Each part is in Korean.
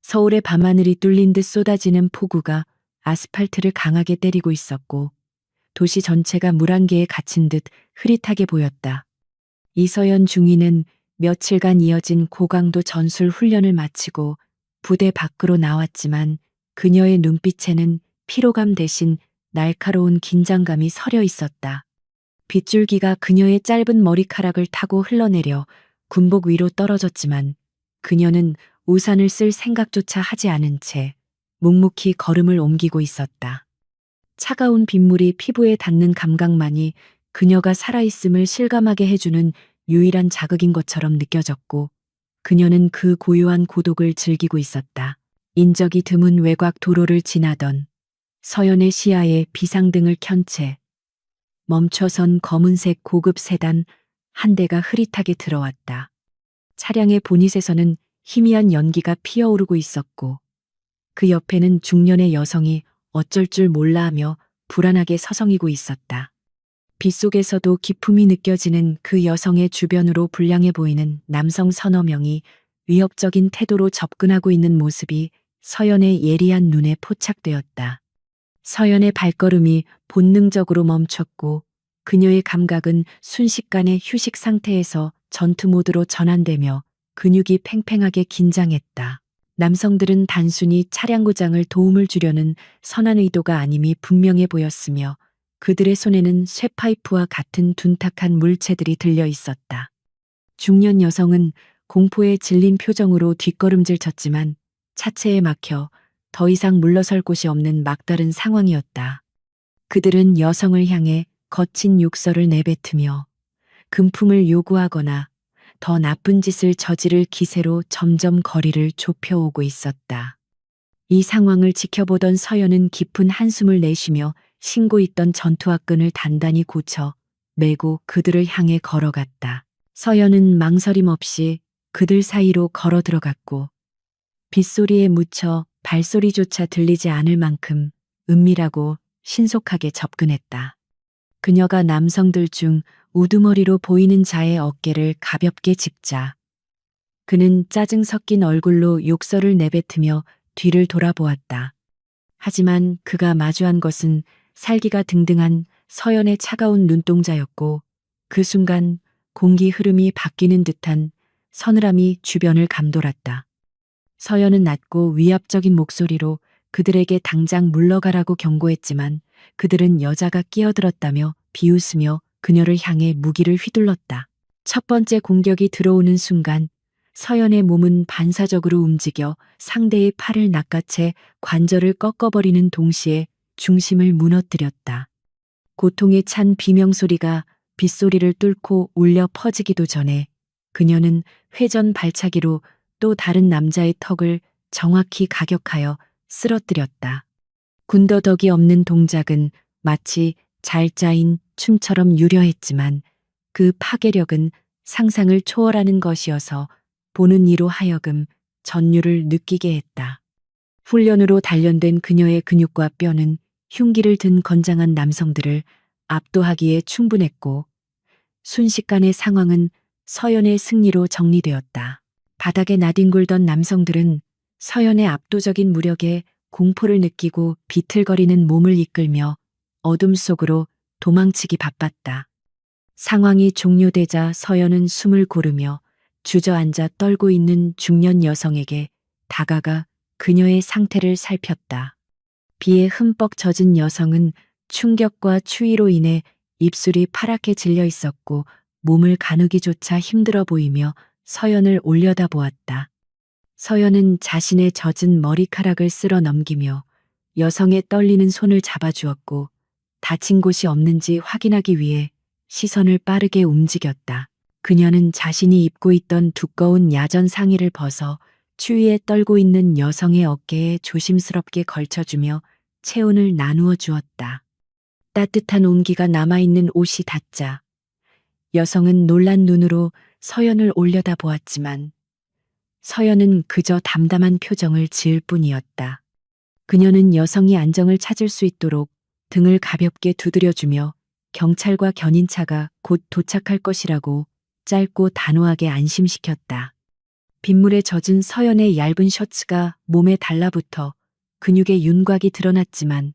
서울의 밤하늘이 뚫린 듯 쏟아지는 폭우가 아스팔트를 강하게 때리고 있었고 도시 전체가 물안개에 갇힌 듯 흐릿하게 보였다. 이서연 중위는 며칠간 이어진 고강도 전술 훈련을 마치고 부대 밖으로 나왔지만 그녀의 눈빛에는 피로감 대신 날카로운 긴장감이 서려 있었다. 빗줄기가 그녀의 짧은 머리카락을 타고 흘러내려 군복 위로 떨어졌지만 그녀는 우산을 쓸 생각조차 하지 않은 채 묵묵히 걸음을 옮기고 있었다. 차가운 빗물이 피부에 닿는 감각만이 그녀가 살아있음을 실감하게 해주는 유일한 자극인 것처럼 느껴졌고 그녀는 그 고요한 고독을 즐기고 있었다. 인적이 드문 외곽 도로를 지나던 서연의 시야에 비상등을 켠 채 멈춰선 검은색 고급 세단 한 대가 흐릿하게 들어왔다. 차량의 보닛에서는 희미한 연기가 피어오르고 있었고 그 옆에는 중년의 여성이 어쩔 줄 몰라 하며 불안하게 서성이고 있었다. 빗속에서도 기품이 느껴지는 그 여성의 주변으로 불량해 보이는 남성 서너 명이 위협적인 태도로 접근하고 있는 모습이 서연의 예리한 눈에 포착되었다. 서연의 발걸음이 본능적으로 멈췄고 그녀의 감각은 순식간에 휴식 상태에서 전투 모드로 전환되며 근육이 팽팽하게 긴장했다. 남성들은 단순히 차량 고장을 도움을 주려는 선한 의도가 아님이 분명해 보였으며 그들의 손에는 쇠파이프와 같은 둔탁한 물체들이 들려 있었다. 중년 여성은 공포에 질린 표정으로 뒷걸음질 쳤지만 차체에 막혀 더 이상 물러설 곳이 없는 막다른 상황이었다. 그들은 여성을 향해 거친 욕설을 내뱉으며 금품을 요구하거나 더 나쁜 짓을 저지를 기세로 점점 거리를 좁혀오고 있었다. 이 상황을 지켜보던 서연은 깊은 한숨을 내쉬며 신고 있던 전투화 끈을 단단히 고쳐 메고 그들을 향해 걸어갔다. 서연은 망설임 없이 그들 사이로 걸어 들어갔고 빗소리에 묻혀 발소리조차 들리지 않을 만큼 은밀하고 신속하게 접근했다. 그녀가 남성들 중 우두머리로 보이는 자의 어깨를 가볍게 짚자 그는 짜증 섞인 얼굴로 욕설을 내뱉으며 뒤를 돌아보았다. 하지만 그가 마주한 것은 살기가 등등한 서연의 차가운 눈동자였고 그 순간 공기 흐름이 바뀌는 듯한 서늘함이 주변을 감돌았다. 서연은 낮고 위압적인 목소리로 그들에게 당장 물러가라고 경고했지만 그들은 여자가 끼어들었다며 비웃으며 그녀를 향해 무기를 휘둘렀다. 첫 번째 공격이 들어오는 순간 서연의 몸은 반사적으로 움직여 상대의 팔을 낚아채 관절을 꺾어버리는 동시에 중심을 무너뜨렸다. 고통에 찬 비명소리가 빗소리를 뚫고 울려 퍼지기도 전에 그녀는 회전 발차기로 또 다른 남자의 턱을 정확히 가격하여 쓰러뜨렸다. 군더더기 없는 동작은 마치 잘 짜인 춤처럼 유려했지만 그 파괴력은 상상을 초월하는 것이어서 보는 이로 하여금 전율을 느끼게 했다. 훈련으로 단련된 그녀의 근육과 뼈는 흉기를 든 건장한 남성들을 압도하기에 충분했고 순식간의 상황은 서연의 승리로 정리되었다. 바닥에 나뒹굴던 남성들은 서연의 압도적인 무력에 공포를 느끼고 비틀거리는 몸을 이끌며 어둠 속으로 도망치기 바빴다. 상황이 종료되자 서연은 숨을 고르며 주저앉아 떨고 있는 중년 여성에게 다가가 그녀의 상태를 살폈다. 비에 흠뻑 젖은 여성은 충격과 추위로 인해 입술이 파랗게 질려 있었고 몸을 가누기조차 힘들어 보이며 서연을 올려다보았다. 서연은 자신의 젖은 머리카락을 쓸어 넘기며 여성의 떨리는 손을 잡아주었고 다친 곳이 없는지 확인하기 위해 시선을 빠르게 움직였다. 그녀는 자신이 입고 있던 두꺼운 야전 상의를 벗어 추위에 떨고 있는 여성의 어깨에 조심스럽게 걸쳐주며 체온을 나누어 주었다. 따뜻한 온기가 남아있는 옷이 닿자 여성은 놀란 눈으로 서연을 올려다보았지만 서연은 그저 담담한 표정을 지을 뿐이었다. 그녀는 여성이 안정을 찾을 수 있도록 등을 가볍게 두드려주며 경찰과 견인차가 곧 도착할 것이라고 짧고 단호하게 안심시켰다. 빗물에 젖은 서연의 얇은 셔츠가 몸에 달라붙어 근육의 윤곽이 드러났지만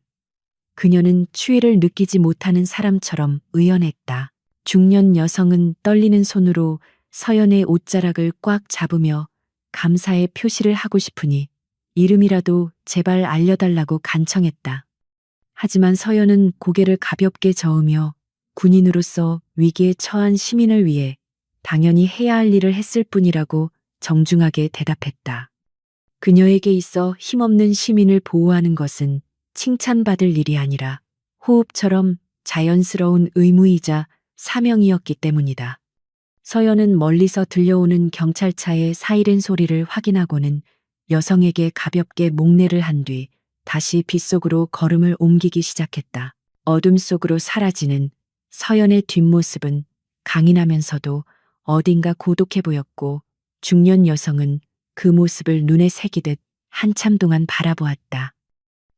그녀는 추위를 느끼지 못하는 사람처럼 의연했다. 중년 여성은 떨리는 손으로 서연의 옷자락을 꽉 잡으며 감사의 표시를 하고 싶으니 이름이라도 제발 알려달라고 간청했다. 하지만 서연은 고개를 가볍게 저으며 군인으로서 위기에 처한 시민을 위해 당연히 해야 할 일을 했을 뿐이라고 정중하게 대답했다. 그녀에게 있어 힘없는 시민을 보호하는 것은 칭찬받을 일이 아니라 호흡처럼 자연스러운 의무이자 사명이었기 때문이다. 서연은 멀리서 들려오는 경찰차의 사이렌 소리를 확인하고는 여성에게 가볍게 목례를 한 뒤 다시 빗속으로 걸음을 옮기기 시작했다. 어둠 속으로 사라지는 서연의 뒷모습은 강인하면서도 어딘가 고독해 보였고 중년 여성은 그 모습을 눈에 새기듯 한참 동안 바라보았다.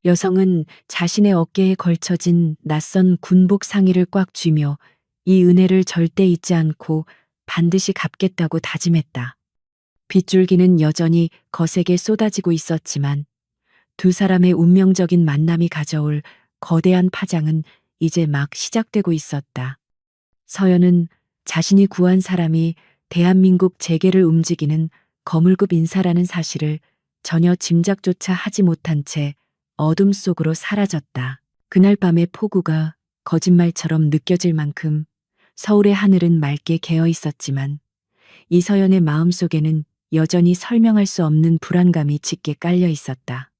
여성은 자신의 어깨에 걸쳐진 낯선 군복 상의를 꽉 쥐며 이 은혜를 절대 잊지 않고 반드시 갚겠다고 다짐했다. 빗줄기는 여전히 거세게 쏟아지고 있었지만 두 사람의 운명적인 만남이 가져올 거대한 파장은 이제 막 시작되고 있었다. 서연은 자신이 구한 사람이 대한민국 재계를 움직이는 거물급 인사라는 사실을 전혀 짐작조차 하지 못한 채 어둠 속으로 사라졌다. 그날 밤의 폭우가 거짓말처럼 느껴질 만큼 서울의 하늘은 맑게 개어 있었지만 이서연의 마음속에는 여전히 설명할 수 없는 불안감이 짙게 깔려 있었다.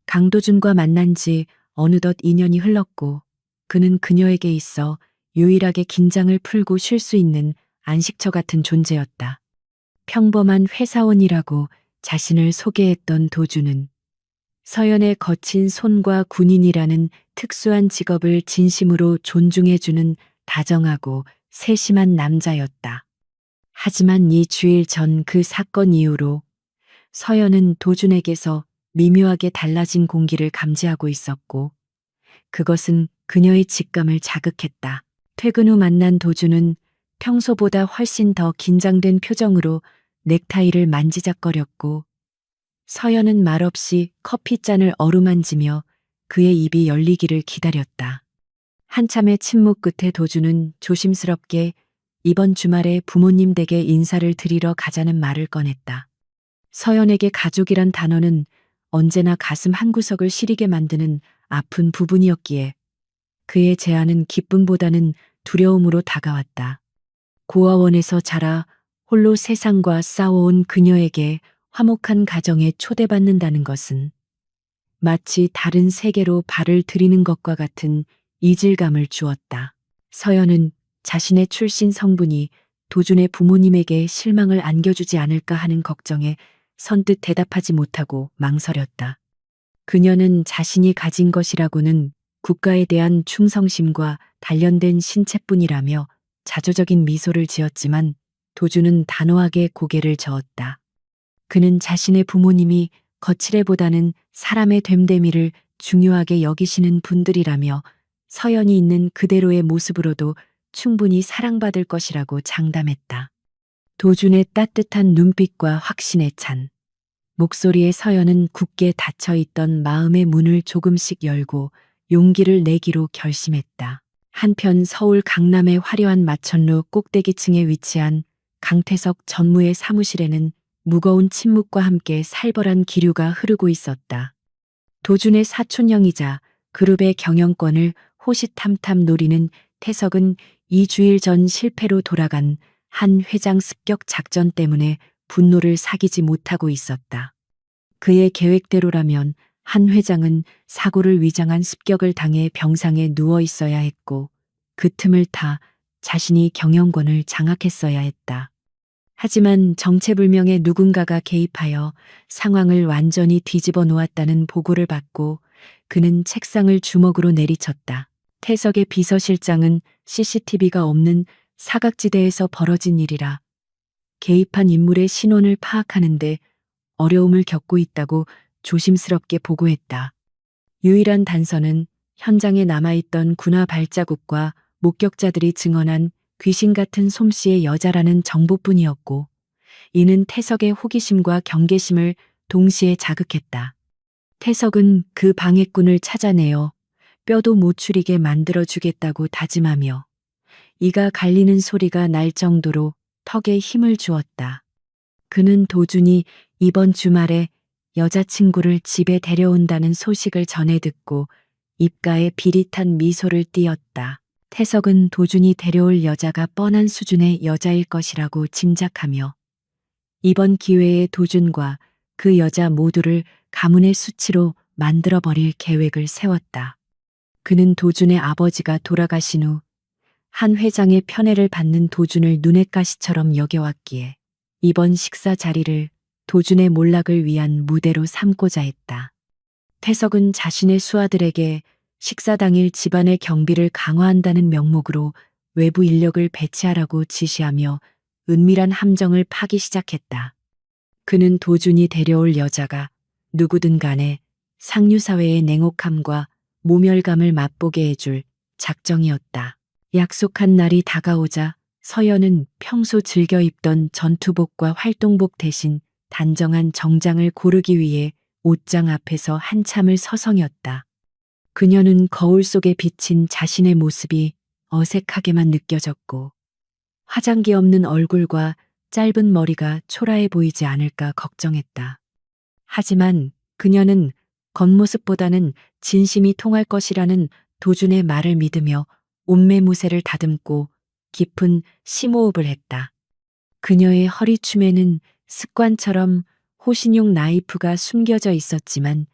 강도준과 만난 지 어느덧 2년이 흘렀고 그는 그녀에게 있어 유일하게 긴장을 풀고 쉴 수 있는 안식처 같은 존재였다. 평범한 회사원이라고 자신을 소개했던 도준은 서연의 거친 손과 군인이라는 특수한 직업을 진심으로 존중해주는 다정하고 세심한 남자였다. 하지만 2주일 전 그 사건 이후로 서연은 도준에게서 미묘하게 달라진 공기를 감지하고 있었고 그것은 그녀의 직감을 자극했다. 퇴근 후 만난 도준은 평소보다 훨씬 더 긴장된 표정으로 넥타이를 만지작거렸고 서연은 말없이 커피잔을 어루만지며 그의 입이 열리기를 기다렸다. 한참의 침묵 끝에 도준은 조심스럽게 이번 주말에 부모님 댁에 인사를 드리러 가자는 말을 꺼냈다. 서연에게 가족이란 단어는 언제나 가슴 한구석을 시리게 만드는 아픈 부분이었기에 그의 제안은 기쁨보다는 두려움으로 다가왔다. 고아원에서 자라 홀로 세상과 싸워온 그녀에게 화목한 가정에 초대받는다는 것은 마치 다른 세계로 발을 들이는 것과 같은 이질감을 주었다. 서연은 자신의 출신 성분이 도준의 부모님에게 실망을 안겨주지 않을까 하는 걱정에 선뜻 대답하지 못하고 망설였다. 그녀는 자신이 가진 것이라고는 국가에 대한 충성심과 단련된 신체뿐이라며 자조적인 미소를 지었지만 도준은 단호하게 고개를 저었다. 그는 자신의 부모님이 거칠애보다는 사람의 됨됨이를 중요하게 여기시는 분들이라며 서연이 있는 그대로의 모습으로도 충분히 사랑받을 것이라고 장담했다. 도준의 따뜻한 눈빛과 확신에 찬 목소리에 서연은 굳게 닫혀있던 마음의 문을 조금씩 열고 용기를 내기로 결심했다. 한편 서울 강남의 화려한 마천루 꼭대기층에 위치한 강태석 전무의 사무실에는 무거운 침묵과 함께 살벌한 기류가 흐르고 있었다. 도준의 사촌형이자 그룹의 경영권을 호시탐탐 노리는 태석은 2주일 전 실패로 돌아간 한 회장 습격 작전 때문에 분노를 사기지 못하고 있었다. 그의 계획대로라면 한 회장은 사고를 위장한 습격을 당해 병상에 누워 있어야 했고 그 틈을 타 자신이 경영권을 장악했어야 했다. 하지만 정체불명의 누군가가 개입하여 상황을 완전히 뒤집어 놓았다는 보고를 받고 그는 책상을 주먹으로 내리쳤다. 태석의 비서실장은 CCTV가 없는 사각지대에서 벌어진 일이라 개입한 인물의 신원을 파악하는데 어려움을 겪고 있다고 조심스럽게 보고했다. 유일한 단서는 현장에 남아있던 군화 발자국과 목격자들이 증언한 귀신 같은 솜씨의 여자라는 정보뿐이었고 이는 태석의 호기심과 경계심을 동시에 자극했다. 태석은 그 방해꾼을 찾아내어 뼈도 못 추리게 만들어주겠다고 다짐하며 이가 갈리는 소리가 날 정도로 턱에 힘을 주었다. 그는 도준이 이번 주말에 여자친구를 집에 데려온다는 소식을 전해 듣고 입가에 비릿한 미소를 띄었다. 태석은 도준이 데려올 여자가 뻔한 수준의 여자일 것이라고 짐작하며 이번 기회에 도준과 그 여자 모두를 가문의 수치로 만들어버릴 계획을 세웠다. 그는 도준의 아버지가 돌아가신 후 한 회장의 편애를 받는 도준을 눈엣 가시처럼 여겨왔기에 이번 식사 자리를 도준의 몰락을 위한 무대로 삼고자 했다. 태석은 자신의 수하들에게 식사 당일 집안의 경비를 강화한다는 명목으로 외부 인력을 배치하라고 지시하며 은밀한 함정을 파기 시작했다. 그는 도준이 데려올 여자가 누구든 간에 상류사회의 냉혹함과 모멸감을 맛보게 해줄 작정이었다. 약속한 날이 다가오자 서연은 평소 즐겨 입던 전투복과 활동복 대신 단정한 정장을 고르기 위해 옷장 앞에서 한참을 서성였다. 그녀는 거울 속에 비친 자신의 모습이 어색하게만 느껴졌고 화장기 없는 얼굴과 짧은 머리가 초라해 보이지 않을까 걱정했다. 하지만 그녀는 겉모습보다는 진심이 통할 것이라는 도준의 말을 믿으며 옷매무새를 다듬고 깊은 심호흡을 했다. 그녀의 허리춤에는 습관처럼 호신용 나이프가 숨겨져 있었지만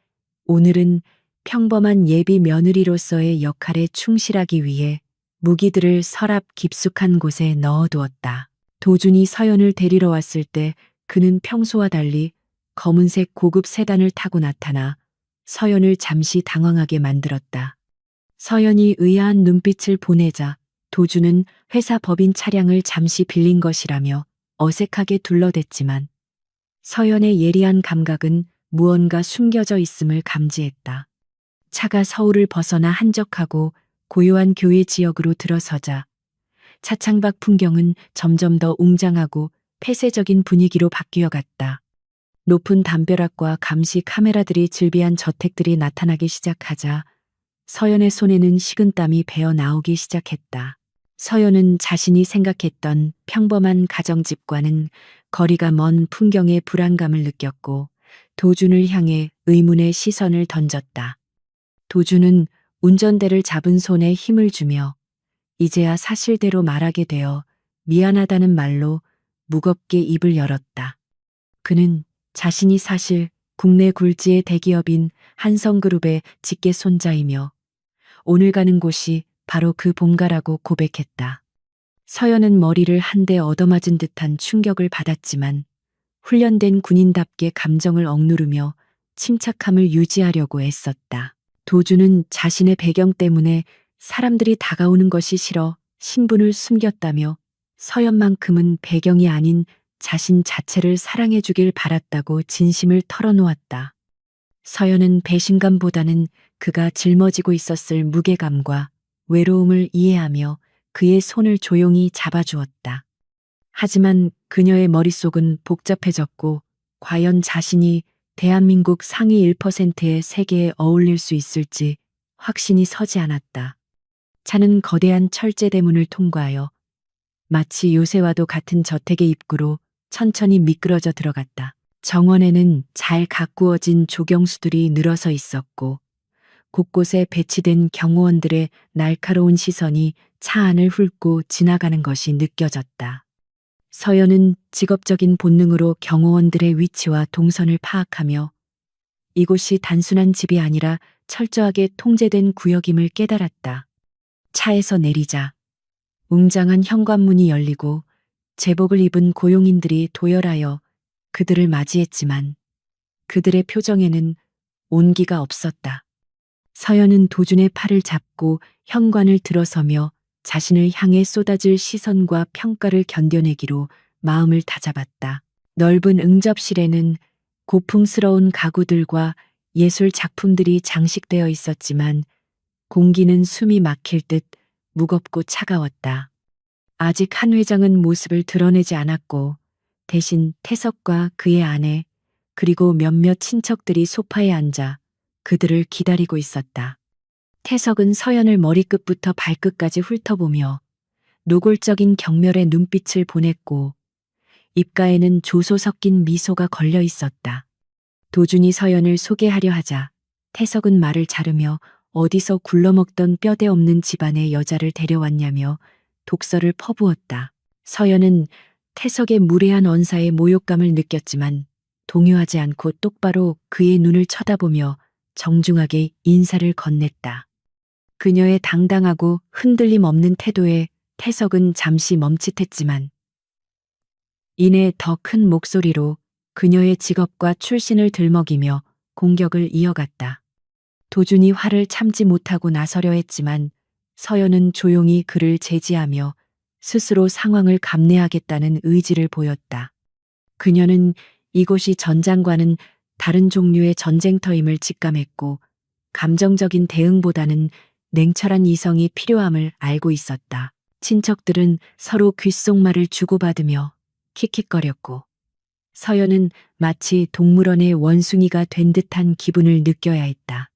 오늘은 평범한 예비 며느리로서의 역할에 충실하기 위해 무기들을 서랍 깊숙한 곳에 넣어두었다. 도준이 서연을 데리러 왔을 때 그는 평소와 달리 검은색 고급 세단을 타고 나타나 서연을 잠시 당황하게 만들었다. 서연이 의아한 눈빛을 보내자 도준은 회사 법인 차량을 잠시 빌린 것이라며 어색하게 둘러댔지만 서연의 예리한 감각은 무언가 숨겨져 있음을 감지했다. 차가 서울을 벗어나 한적하고 고요한 교외 지역으로 들어서자 차창 밖 풍경은 점점 더 웅장하고 폐쇄적인 분위기로 바뀌어 갔다. 높은 담벼락과 감시 카메라들이 즐비한 저택들이 나타나기 시작하자 서연의 손에는 식은땀이 배어 나오기 시작했다. 서연은 자신이 생각했던 평범한 가정집과는 거리가 먼 풍경의 불안감을 느꼈고 도준을 향해 의문의 시선을 던졌다. 도준은 운전대를 잡은 손에 힘을 주며 이제야 사실대로 말하게 되어 미안하다는 말로 무겁게 입을 열었다. 그는 자신이 사실 국내 굴지의 대기업인 한성그룹의 직계 손자이며 오늘 가는 곳이 바로 그 본가라고 고백했다. 서연은 머리를 한 대 얻어맞은 듯한 충격을 받았지만 훈련된 군인답게 감정을 억누르며 침착함을 유지하려고 애썼다. 도준은 자신의 배경 때문에 사람들이 다가오는 것이 싫어 신분을 숨겼다며 서연만큼은 배경이 아닌 자신 자체를 사랑해주길 바랐다고 진심을 털어놓았다. 서연은 배신감보다는 그가 짊어지고 있었을 무게감과 외로움을 이해하며 그의 손을 조용히 잡아주었다. 하지만 그녀의 머릿속은 복잡해졌고 과연 자신이 대한민국 상위 1%의 세계에 어울릴 수 있을지 확신이 서지 않았다. 차는 거대한 철제대문을 통과하여 마치 요새와도 같은 저택의 입구로 천천히 미끄러져 들어갔다. 정원에는 잘 가꾸어진 조경수들이 늘어서 있었고 곳곳에 배치된 경호원들의 날카로운 시선이 차 안을 훑고 지나가는 것이 느껴졌다. 서연은 직업적인 본능으로 경호원들의 위치와 동선을 파악하며 이곳이 단순한 집이 아니라 철저하게 통제된 구역임을 깨달았다. 차에서 내리자 웅장한 현관문이 열리고 제복을 입은 고용인들이 도열하여 그들을 맞이했지만 그들의 표정에는 온기가 없었다. 서연은 도준의 팔을 잡고 현관을 들어서며 자신을 향해 쏟아질 시선과 평가를 견뎌내기로 마음을 다잡았다. 넓은 응접실에는 고풍스러운 가구들과 예술 작품들이 장식되어 있었지만 공기는 숨이 막힐 듯 무겁고 차가웠다. 아직 한 회장은 모습을 드러내지 않았고 대신 태석과 그의 아내, 그리고 몇몇 친척들이 소파에 앉아 그들을 기다리고 있었다. 태석은 서연을 머리끝부터 발끝까지 훑어보며 노골적인 경멸의 눈빛을 보냈고 입가에는 조소 섞인 미소가 걸려 있었다. 도준이 서연을 소개하려 하자 태석은 말을 자르며 어디서 굴러먹던 뼈대 없는 집안의 여자를 데려왔냐며 독설을 퍼부었다. 서연은 태석의 무례한 언사에 모욕감을 느꼈지만 동요하지 않고 똑바로 그의 눈을 쳐다보며 정중하게 인사를 건넸다. 그녀의 당당하고 흔들림 없는 태도에 태석은 잠시 멈칫했지만 이내 더 큰 목소리로 그녀의 직업과 출신을 들먹이며 공격을 이어갔다. 도준이 화를 참지 못하고 나서려 했지만 서연은 조용히 그를 제지하며 스스로 상황을 감내하겠다는 의지를 보였다. 그녀는 이곳이 전장과는 다른 종류의 전쟁터임을 직감했고 감정적인 대응보다는 냉철한 이성이 필요함을 알고 있었다. 친척들은 서로 귓속말을 주고받으며 킥킥거렸고 서연은 마치 동물원의 원숭이가 된 듯한 기분을 느껴야 했다.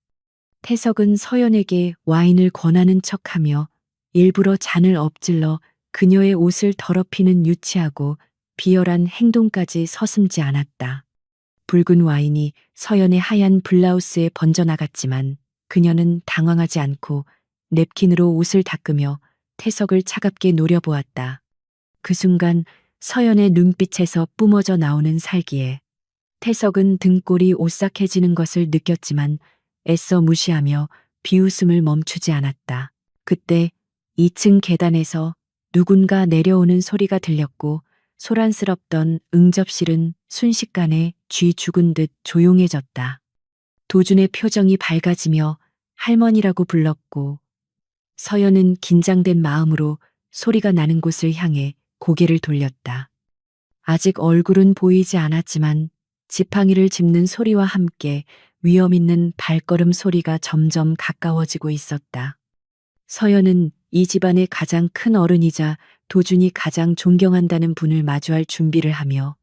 태석은 서연에게 와인을 권하는 척하며 일부러 잔을 엎질러 그녀의 옷을 더럽히는 유치하고 비열한 행동까지 서슴지 않았다. 붉은 와인이 서연의 하얀 블라우스에 번져나갔지만 그녀는 당황하지 않고 냅킨으로 옷을 닦으며 태석을 차갑게 노려보았다. 그 순간 서연의 눈빛에서 뿜어져 나오는 살기에 태석은 등골이 오싹해지는 것을 느꼈지만 애써 무시하며 비웃음을 멈추지 않았다. 그때 2층 계단에서 누군가 내려오는 소리가 들렸고 소란스럽던 응접실은 순식간에 쥐 죽은 듯 조용해졌다. 도준의 표정이 밝아지며 할머니라고 불렀고 서연은 긴장된 마음으로 소리가 나는 곳을 향해 고개를 돌렸다. 아직 얼굴은 보이지 않았지만 지팡이를 짚는 소리와 함께 위험 있는 발걸음 소리가 점점 가까워지고 있었다. 서연은 이 집안의 가장 큰 어른이자 도준이 가장 존경한다는 분을 마주할 준비를 하며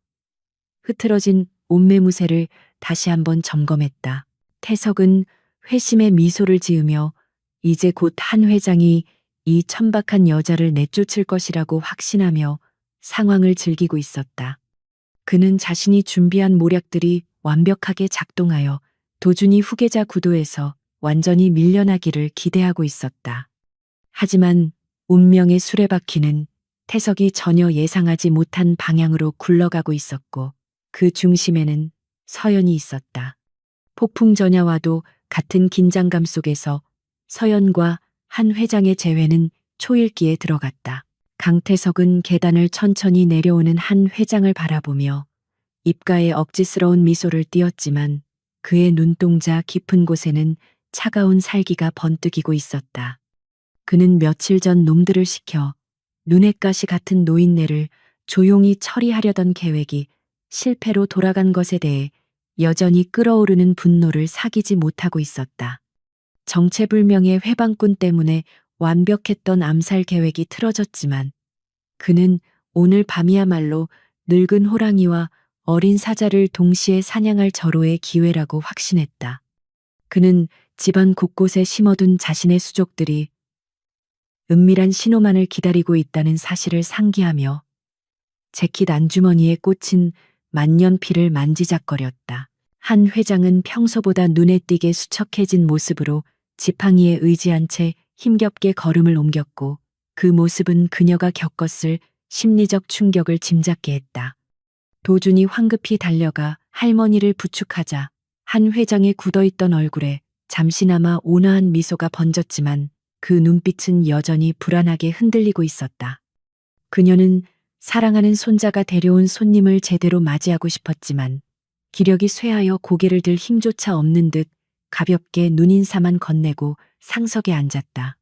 흐트러진 옷매무새를 다시 한번 점검했다. 태석은 회심의 미소를 지으며 이제 곧 한 회장이 이 천박한 여자를 내쫓을 것이라고 확신하며 상황을 즐기고 있었다. 그는 자신이 준비한 모략들이 완벽하게 작동하여 도준이 후계자 구도에서 완전히 밀려나기를 기대하고 있었다. 하지만 운명의 수레바퀴는 태석이 전혀 예상하지 못한 방향으로 굴러가고 있었고 그 중심에는 서연이 있었다. 폭풍 전야와도 같은 긴장감 속에서 서연과 한 회장의 재회는 초읽기에 들어갔다. 강태석은 계단을 천천히 내려오는 한 회장을 바라보며 입가에 억지스러운 미소를 띄었지만 그의 눈동자 깊은 곳에는 차가운 살기가 번뜩이고 있었다. 그는 며칠 전 놈들을 시켜 눈엣 가시 같은 노인네를 조용히 처리하려던 계획이 실패로 돌아간 것에 대해 여전히 끓어오르는 분노를 사귀지 못하고 있었다. 정체불명의 회방꾼 때문에 완벽했던 암살 계획이 틀어졌지만 그는 오늘 밤이야말로 늙은 호랑이와 어린 사자를 동시에 사냥할 절호의 기회라고 확신했다. 그는 집안 곳곳에 심어둔 자신의 수족들이 은밀한 신호만을 기다리고 있다는 사실을 상기하며 재킷 안주머니에 꽂힌 만년필을 만지작거렸다. 한 회장은 평소보다 눈에 띄게 수척해진 모습으로 지팡이에 의지한 채 힘겹게 걸음을 옮겼고 그 모습은 그녀가 겪었을 심리적 충격을 짐작게 했다. 도준이 황급히 달려가 할머니를 부축하자 한 회장의 굳어있던 얼굴에 잠시나마 온화한 미소가 번졌지만 그 눈빛은 여전히 불안하게 흔들리고 있었다. 그녀는 사랑하는 손자가 데려온 손님을 제대로 맞이하고 싶었지만 기력이 쇠하여 고개를 들 힘조차 없는 듯 가볍게 눈인사만 건네고 상석에 앉았다.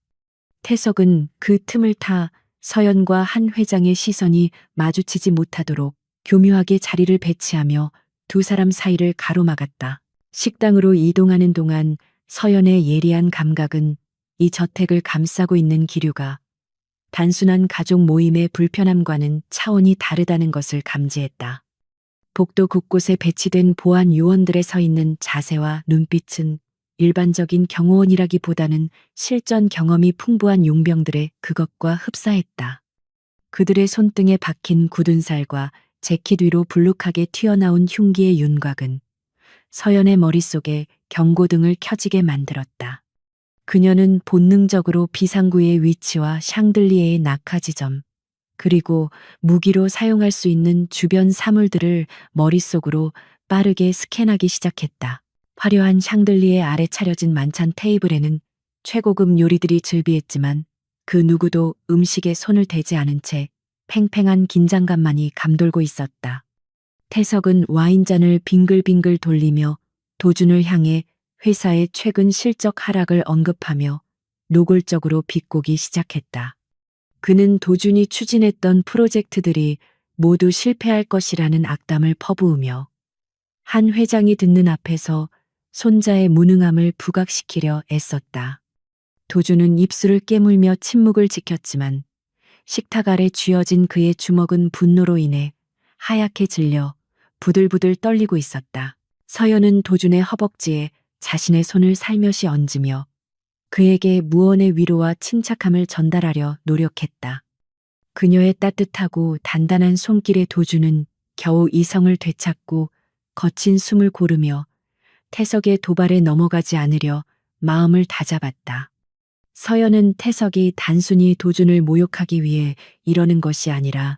태석은 그 틈을 타 서연과 한 회장의 시선이 마주치지 못하도록 교묘하게 자리를 배치하며 두 사람 사이를 가로막았다. 식당으로 이동하는 동안 서연의 예리한 감각은 이 저택을 감싸고 있는 기류가 단순한 가족 모임의 불편함과는 차원이 다르다는 것을 감지했다. 복도 곳곳에 배치된 보안 요원들의 서 있는 자세와 눈빛은 일반적인 경호원이라기보다는 실전 경험이 풍부한 용병들의 그것과 흡사했다. 그들의 손등에 박힌 굳은 살과 재킷 위로 불룩하게 튀어나온 흉기의 윤곽은 서연의 머릿속에 경고등을 켜지게 만들었다. 그녀는 본능적으로 비상구의 위치와 샹들리에의 낙하 지점, 그리고 무기로 사용할 수 있는 주변 사물들을 머릿속으로 빠르게 스캔하기 시작했다. 화려한 샹들리에 아래 차려진 만찬 테이블에는 최고급 요리들이 즐비했지만 그 누구도 음식에 손을 대지 않은 채 팽팽한 긴장감만이 감돌고 있었다. 태석은 와인잔을 빙글빙글 돌리며 도준을 향해 회사의 최근 실적 하락을 언급하며 노골적으로 비꼬기 시작했다. 그는 도준이 추진했던 프로젝트들이 모두 실패할 것이라는 악담을 퍼부으며 한 회장이 듣는 앞에서 손자의 무능함을 부각시키려 애썼다. 도준은 입술을 깨물며 침묵을 지켰지만 식탁 아래 쥐어진 그의 주먹은 분노로 인해 하얗게 질려 부들부들 떨리고 있었다. 서연은 도준의 허벅지에 자신의 손을 살며시 얹으며 그에게 무언의 위로와 침착함을 전달하려 노력했다. 그녀의 따뜻하고 단단한 손길에 도준은 겨우 이성을 되찾고 거친 숨을 고르며 태석의 도발에 넘어가지 않으려 마음을 다잡았다. 서연은 태석이 단순히 도준을 모욕하기 위해 이러는 것이 아니라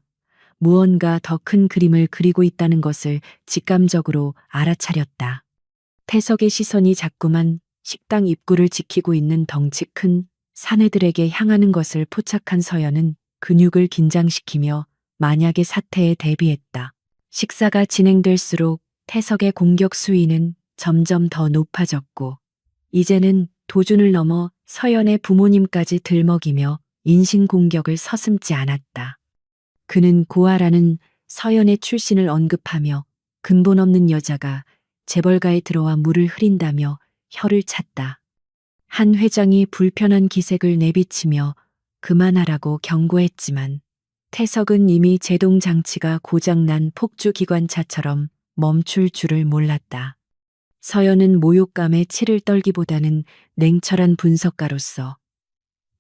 무언가 더 큰 그림을 그리고 있다는 것을 직감적으로 알아차렸다. 태석의 시선이 자꾸만 식당 입구를 지키고 있는 덩치 큰 사내들에게 향하는 것을 포착한 서연은 근육을 긴장시키며 만약의 사태에 대비했다. 식사가 진행될수록 태석의 공격 수위는 점점 더 높아졌고 이제는 도준을 넘어 서연의 부모님까지 들먹이며 인신공격을 서슴지 않았다. 그는 고아라는 서연의 출신을 언급하며 근본 없는 여자가 재벌가에 들어와 물을 흐린다며 혀를 찼다. 한 회장이 불편한 기색을 내비치며 그만하라고 경고했지만 태석은 이미 제동 장치가 고장난 폭주기관차처럼 멈출 줄을 몰랐다. 서연은 모욕감에 치를 떨기보다는 냉철한 분석가로서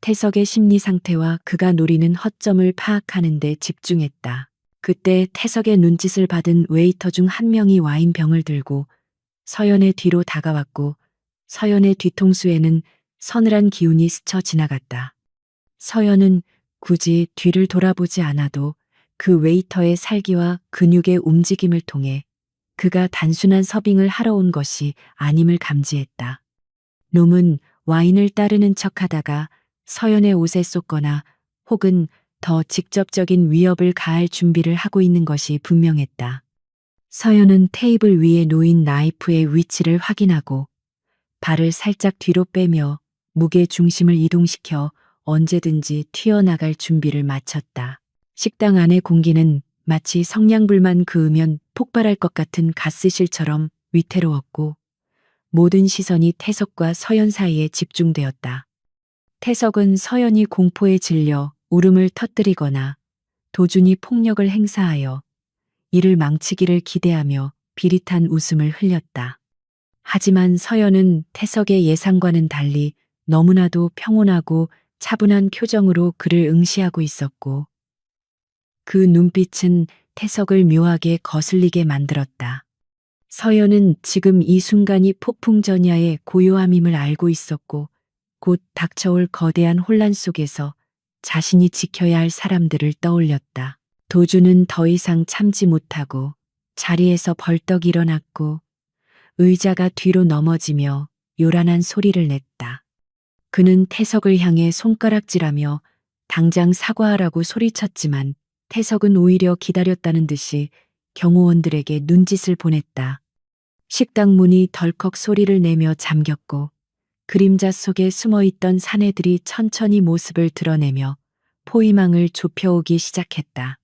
태석의 심리 상태와 그가 노리는 허점을 파악하는 데 집중했다. 그때 태석의 눈짓을 받은 웨이터 중 한 명이 와인병을 들고 서연의 뒤로 다가왔고 서연의 뒤통수에는 서늘한 기운이 스쳐 지나갔다. 서연은 굳이 뒤를 돌아보지 않아도 그 웨이터의 살기와 근육의 움직임을 통해 그가 단순한 서빙을 하러 온 것이 아님을 감지했다. 놈은 와인을 따르는 척하다가 서연의 옷에 쏟거나 혹은 더 직접적인 위협을 가할 준비를 하고 있는 것이 분명했다. 서연은 테이블 위에 놓인 나이프의 위치를 확인하고 발을 살짝 뒤로 빼며 무게 중심을 이동시켜 언제든지 튀어나갈 준비를 마쳤다. 식당 안의 공기는 마치 성냥불만 그으면 폭발할 것 같은 가스실처럼 위태로웠고 모든 시선이 태석과 서연 사이에 집중되었다. 태석은 서연이 공포에 질려 울음을 터뜨리거나 도준이 폭력을 행사하여 이를 망치기를 기대하며 비릿한 웃음을 흘렸다. 하지만 서연은 태석의 예상과는 달리 너무나도 평온하고 차분한 표정으로 그를 응시하고 있었고 그 눈빛은 태석을 묘하게 거슬리게 만들었다. 서연은 지금 이 순간이 폭풍전야의 고요함임을 알고 있었고 곧 닥쳐올 거대한 혼란 속에서 자신이 지켜야 할 사람들을 떠올렸다. 도준은 더 이상 참지 못하고 자리에서 벌떡 일어났고 의자가 뒤로 넘어지며 요란한 소리를 냈다. 그는 태석을 향해 손가락질하며 당장 사과하라고 소리쳤지만 태석은 오히려 기다렸다는 듯이 경호원들에게 눈짓을 보냈다. 식당 문이 덜컥 소리를 내며 잠겼고 그림자 속에 숨어있던 사내들이 천천히 모습을 드러내며 포위망을 좁혀오기 시작했다.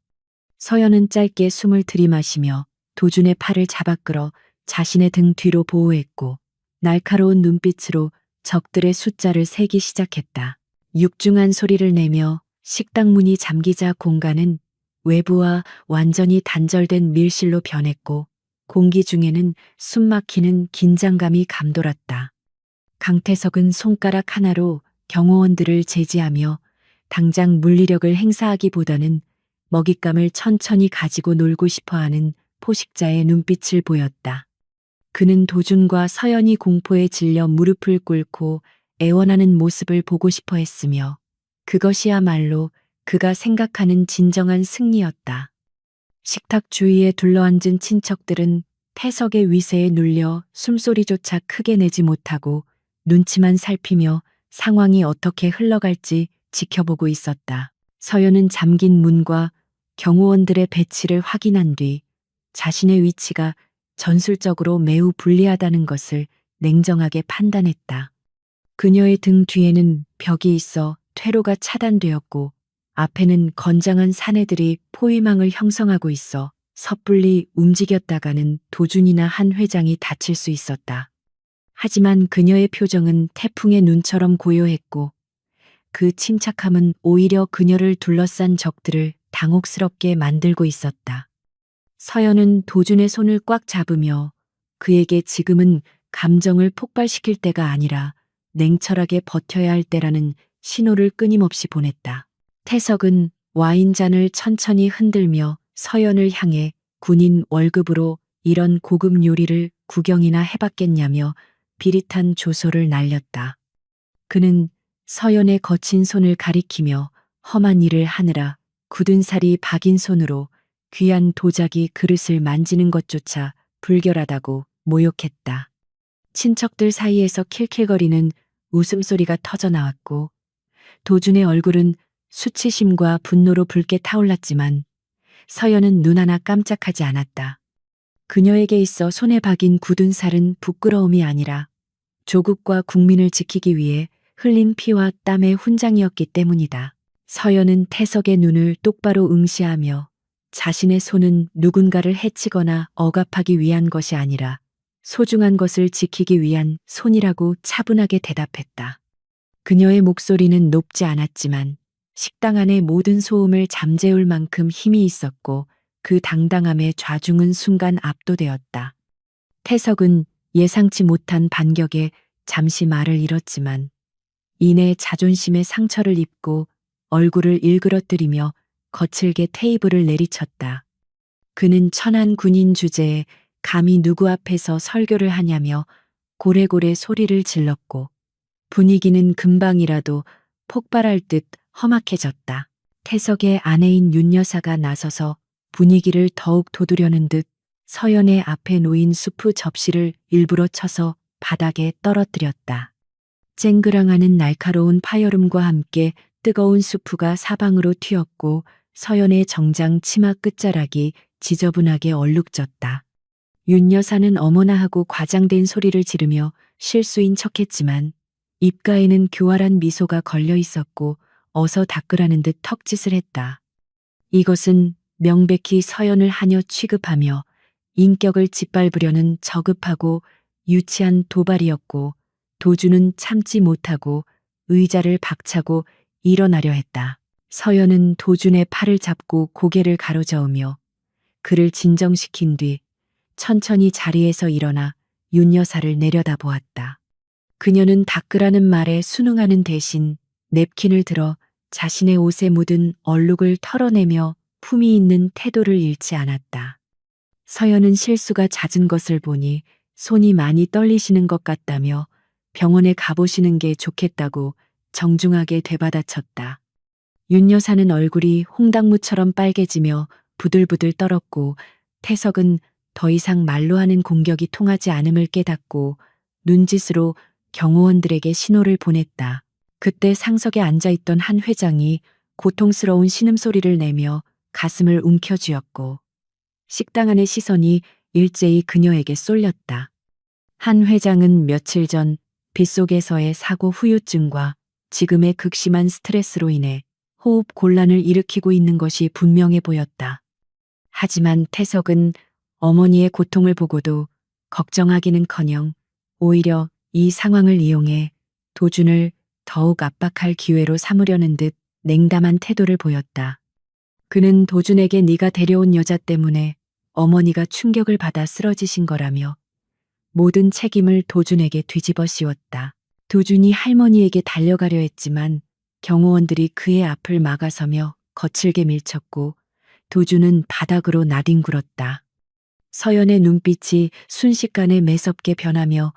서연은 짧게 숨을 들이마시며 도준의 팔을 잡아 끌어 자신의 등 뒤로 보호했고 날카로운 눈빛으로 적들의 숫자를 세기 시작했다. 육중한 소리를 내며 식당 문이 잠기자 공간은 외부와 완전히 단절된 밀실로 변했고 공기 중에는 숨막히는 긴장감이 감돌았다. 강태석은 손가락 하나로 경호원들을 제지하며 당장 물리력을 행사하기보다는 먹잇감을 천천히 가지고 놀고 싶어하는 포식자의 눈빛을 보였다. 그는 도준과 서연이 공포에 질려 무릎을 꿇고 애원하는 모습을 보고 싶어 했으며 그것이야말로 그가 생각하는 진정한 승리였다. 식탁 주위에 둘러앉은 친척들은 태석의 위세에 눌려 숨소리조차 크게 내지 못하고 눈치만 살피며 상황이 어떻게 흘러갈지 지켜보고 있었다. 서연은 잠긴 문과 경호원들의 배치를 확인한 뒤 자신의 위치가 전술적으로 매우 불리하다는 것을 냉정하게 판단했다. 그녀의 등 뒤에는 벽이 있어 퇴로가 차단되었고 앞에는 건장한 사내들이 포위망을 형성하고 있어 섣불리 움직였다가는 도준이나 한 회장이 다칠 수 있었다. 하지만 그녀의 표정은 태풍의 눈처럼 고요했고 그 침착함은 오히려 그녀를 둘러싼 적들을 당혹스럽게 만들고 있었다. 서연은 도준의 손을 꽉 잡으며 그에게 지금은 감정을 폭발시킬 때가 아니라 냉철하게 버텨야 할 때라는 신호를 끊임없이 보냈다. 태석은 와인잔을 천천히 흔들며 서연을 향해 군인 월급으로 이런 고급 요리를 구경이나 해봤겠냐며 비릿한 조소를 날렸다. 그는 서연의 거친 손을 가리키며 험한 일을 하느라 굳은 살이 박인 손으로 귀한 도자기 그릇을 만지는 것조차 불결하다고 모욕했다. 친척들 사이에서 킬킬거리는 웃음소리가 터져 나왔고 도준의 얼굴은 수치심과 분노로 붉게 타올랐지만 서연은 눈 하나 깜짝하지 않았다. 그녀에게 있어 손에 박인 굳은 살은 부끄러움이 아니라 조국과 국민을 지키기 위해 흘린 피와 땀의 훈장이었기 때문이다. 서연은 태석의 눈을 똑바로 응시하며 자신의 손은 누군가를 해치거나 억압하기 위한 것이 아니라 소중한 것을 지키기 위한 손이라고 차분하게 대답했다. 그녀의 목소리는 높지 않았지만 식당 안의 모든 소음을 잠재울 만큼 힘이 있었고 그 당당함에 좌중은 순간 압도되었다. 태석은 예상치 못한 반격에 잠시 말을 잃었지만 이내 자존심에 상처를 입고 얼굴을 일그러뜨리며 거칠게 테이블을 내리쳤다. 그는 천한 군인 주제에 감히 누구 앞에서 설교를 하냐며 고래고래 소리를 질렀고 분위기는 금방이라도 폭발할 듯 험악해졌다. 태석의 아내인 윤 여사가 나서서 분위기를 더욱 돋우려는 듯 서연의 앞에 놓인 수프 접시를 일부러 쳐서 바닥에 떨어뜨렸다. 쨍그랑하는 날카로운 파열음과 함께 뜨거운 수프가 사방으로 튀었고 서연의 정장 치마 끝자락이 지저분하게 얼룩졌다. 윤 여사는 어머나 하고 과장된 소리를 지르며 실수인 척했지만 입가에는 교활한 미소가 걸려 있었고 어서 닦으라는 듯 턱짓을 했다. 이것은 명백히 서연을 하녀 취급하며 인격을 짓밟으려는 저급하고 유치한 도발이었고 도주는 참지 못하고 의자를 박차고 일어나려 했다. 서연은 도준의 팔을 잡고 고개를 가로저으며 그를 진정시킨 뒤 천천히 자리에서 일어나 윤 여사를 내려다보았다. 그녀는 닦으라는 말에 순응하는 대신 냅킨을 들어 자신의 옷에 묻은 얼룩을 털어내며 품위 있는 태도를 잃지 않았다. 서연은 실수가 잦은 것을 보니 손이 많이 떨리시는 것 같다며 병원에 가보시는 게 좋겠다고 정중하게 되받아쳤다. 윤 여사는 얼굴이 홍당무처럼 빨개지며 부들부들 떨었고 태석은 더 이상 말로 하는 공격이 통하지 않음을 깨닫고 눈짓으로 경호원들에게 신호를 보냈다. 그때 상석에 앉아있던 한 회장이 고통스러운 신음소리를 내며 가슴을 움켜쥐었고 식당 안의 시선이 일제히 그녀에게 쏠렸다. 한 회장은 며칠 전 빗속에서의 사고 후유증과 지금의 극심한 스트레스로 인해 호흡 곤란을 일으키고 있는 것이 분명해 보였다. 하지만 태석은 어머니의 고통을 보고도 걱정하기는커녕 오히려 이 상황을 이용해 도준을 더욱 압박할 기회로 삼으려는 듯 냉담한 태도를 보였다. 그는 도준에게 네가 데려온 여자 때문에 어머니가 충격을 받아 쓰러지신 거라며 모든 책임을 도준에게 뒤집어 씌웠다. 도준이 할머니에게 달려가려 했지만 경호원들이 그의 앞을 막아서며 거칠게 밀쳤고 도준은 바닥으로 나뒹굴었다. 서연의 눈빛이 순식간에 매섭게 변하며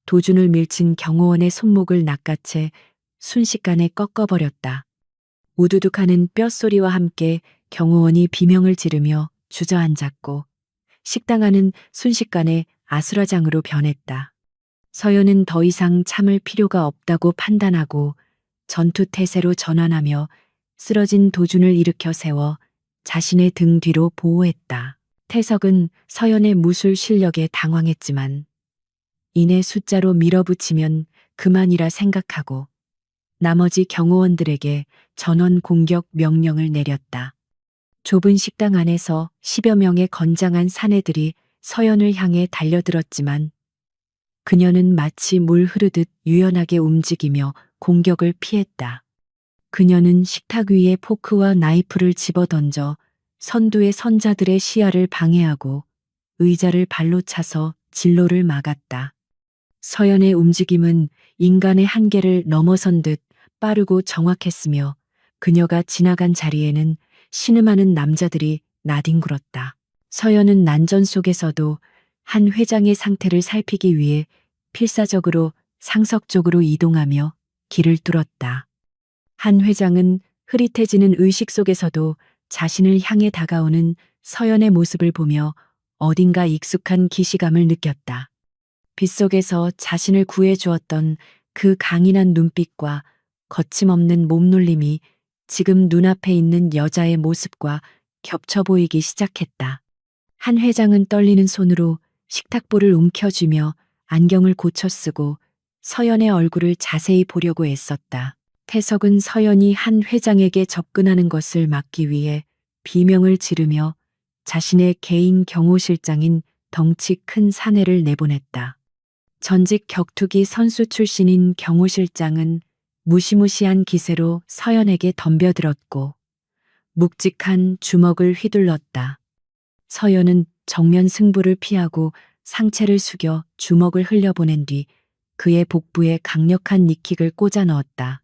도준을 밀친 경호원의 손목을 낚아채 순식간에 꺾어버렸다. 우두둑하는 뼛소리와 함께 경호원이 비명을 지르며 주저앉았고 식당 안은 순식간에 아수라장으로 변했다. 서연은 더 이상 참을 필요가 없다고 판단하고 전투 태세로 전환하며 쓰러진 도준을 일으켜 세워 자신의 등 뒤로 보호했다. 태석은 서연의 무술 실력에 당황했지만 이내 숫자로 밀어붙이면 그만이라 생각하고 나머지 경호원들에게 전원 공격 명령을 내렸다. 좁은 식당 안에서 10여 명의 건장한 사내들이 서연을 향해 달려들었지만 그녀는 마치 물 흐르듯 유연하게 움직이며 공격을 피했다. 그녀는 식탁 위에 포크와 나이프를 집어던져 선두의 선자들의 시야를 방해하고 의자를 발로 차서 진로를 막았다. 서연의 움직임은 인간의 한계를 넘어선 듯 빠르고 정확했으며 그녀가 지나간 자리에는 신음하는 남자들이 나뒹굴었다. 서연은 난전 속에서도 한 회장의 상태를 살피기 위해 필사적으로 상석 쪽으로 이동하며 길을 뚫었다. 한 회장은 흐릿해지는 의식 속에서도 자신을 향해 다가오는 서연의 모습을 보며 어딘가 익숙한 기시감을 느꼈다. 빗속에서 자신을 구해주었던 그 강인한 눈빛과 거침없는 몸놀림이 지금 눈앞에 있는 여자의 모습과 겹쳐 보이기 시작했다. 한 회장은 떨리는 손으로 식탁볼을 움켜쥐며 안경을 고쳐 쓰고 서연의 얼굴을 자세히 보려고 애썼다. 태석은 서연이 한 회장에게 접근하는 것을 막기 위해 비명을 지르며 자신의 개인 경호실장인 덩치 큰 사내를 내보냈다. 전직 격투기 선수 출신인 경호실장은 무시무시한 기세로 서연에게 덤벼들었고 묵직한 주먹을 휘둘렀다. 서연은 정면 승부를 피하고 상체를 숙여 주먹을 흘려보낸 뒤 그의 복부에 강력한 니킥을 꽂아 넣었다.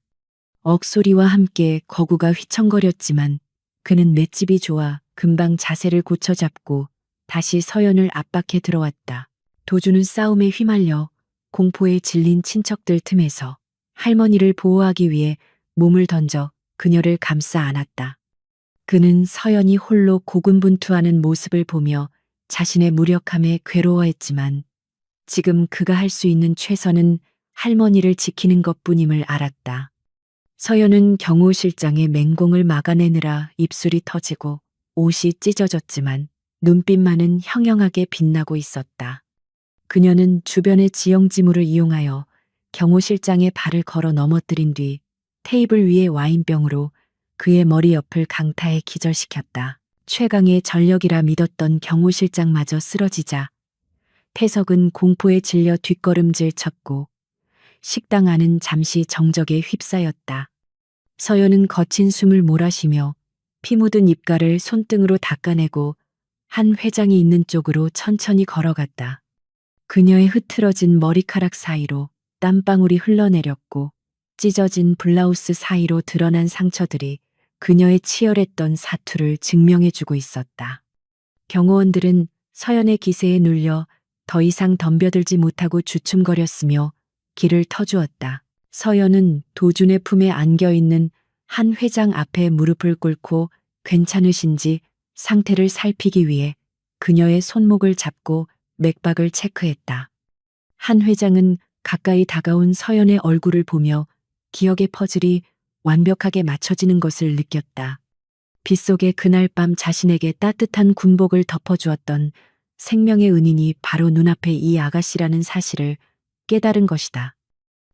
억소리와 함께 거구가 휘청거렸지만 그는 맷집이 좋아 금방 자세를 고쳐잡고 다시 서연을 압박해 들어왔다. 도주는 싸움에 휘말려 공포에 질린 친척들 틈에서 할머니를 보호하기 위해 몸을 던져 그녀를 감싸 안았다. 그는 서연이 홀로 고군분투하는 모습을 보며 자신의 무력함에 괴로워했지만 지금 그가 할 수 있는 최선은 할머니를 지키는 것뿐임을 알았다. 서연은 경호실장의 맹공을 막아내느라 입술이 터지고 옷이 찢어졌지만 눈빛만은 형형하게 빛나고 있었다. 그녀는 주변의 지형지물을 이용하여 경호실장의 발을 걸어 넘어뜨린 뒤 테이블 위의 와인병으로 그의 머리 옆을 강타해 기절시켰다. 최강의 전력이라 믿었던 경호실장마저 쓰러지자 태석은 공포에 질려 뒷걸음질 쳤고 식당 안은 잠시 정적에 휩싸였다. 서연은 거친 숨을 몰아쉬며 피 묻은 입가를 손등으로 닦아내고 한 회장이 있는 쪽으로 천천히 걸어갔다. 그녀의 흐트러진 머리카락 사이로 땀방울이 흘러내렸고 찢어진 블라우스 사이로 드러난 상처들이 그녀의 치열했던 사투를 증명해주고 있었다. 경호원들은 서연의 기세에 눌려 더 이상 덤벼들지 못하고 주춤거렸으며 길을 터주었다. 서연은 도준의 품에 안겨있는 한 회장 앞에 무릎을 꿇고 괜찮으신지 상태를 살피기 위해 그녀의 손목을 잡고 맥박을 체크했다. 한 회장은 가까이 다가온 서연의 얼굴을 보며 기억의 퍼즐이 완벽하게 맞춰지는 것을 느꼈다. 빗속에 그날 밤 자신에게 따뜻한 군복을 덮어주었던 생명의 은인이 바로 눈앞에 이 아가씨라는 사실을 깨달은 것이다.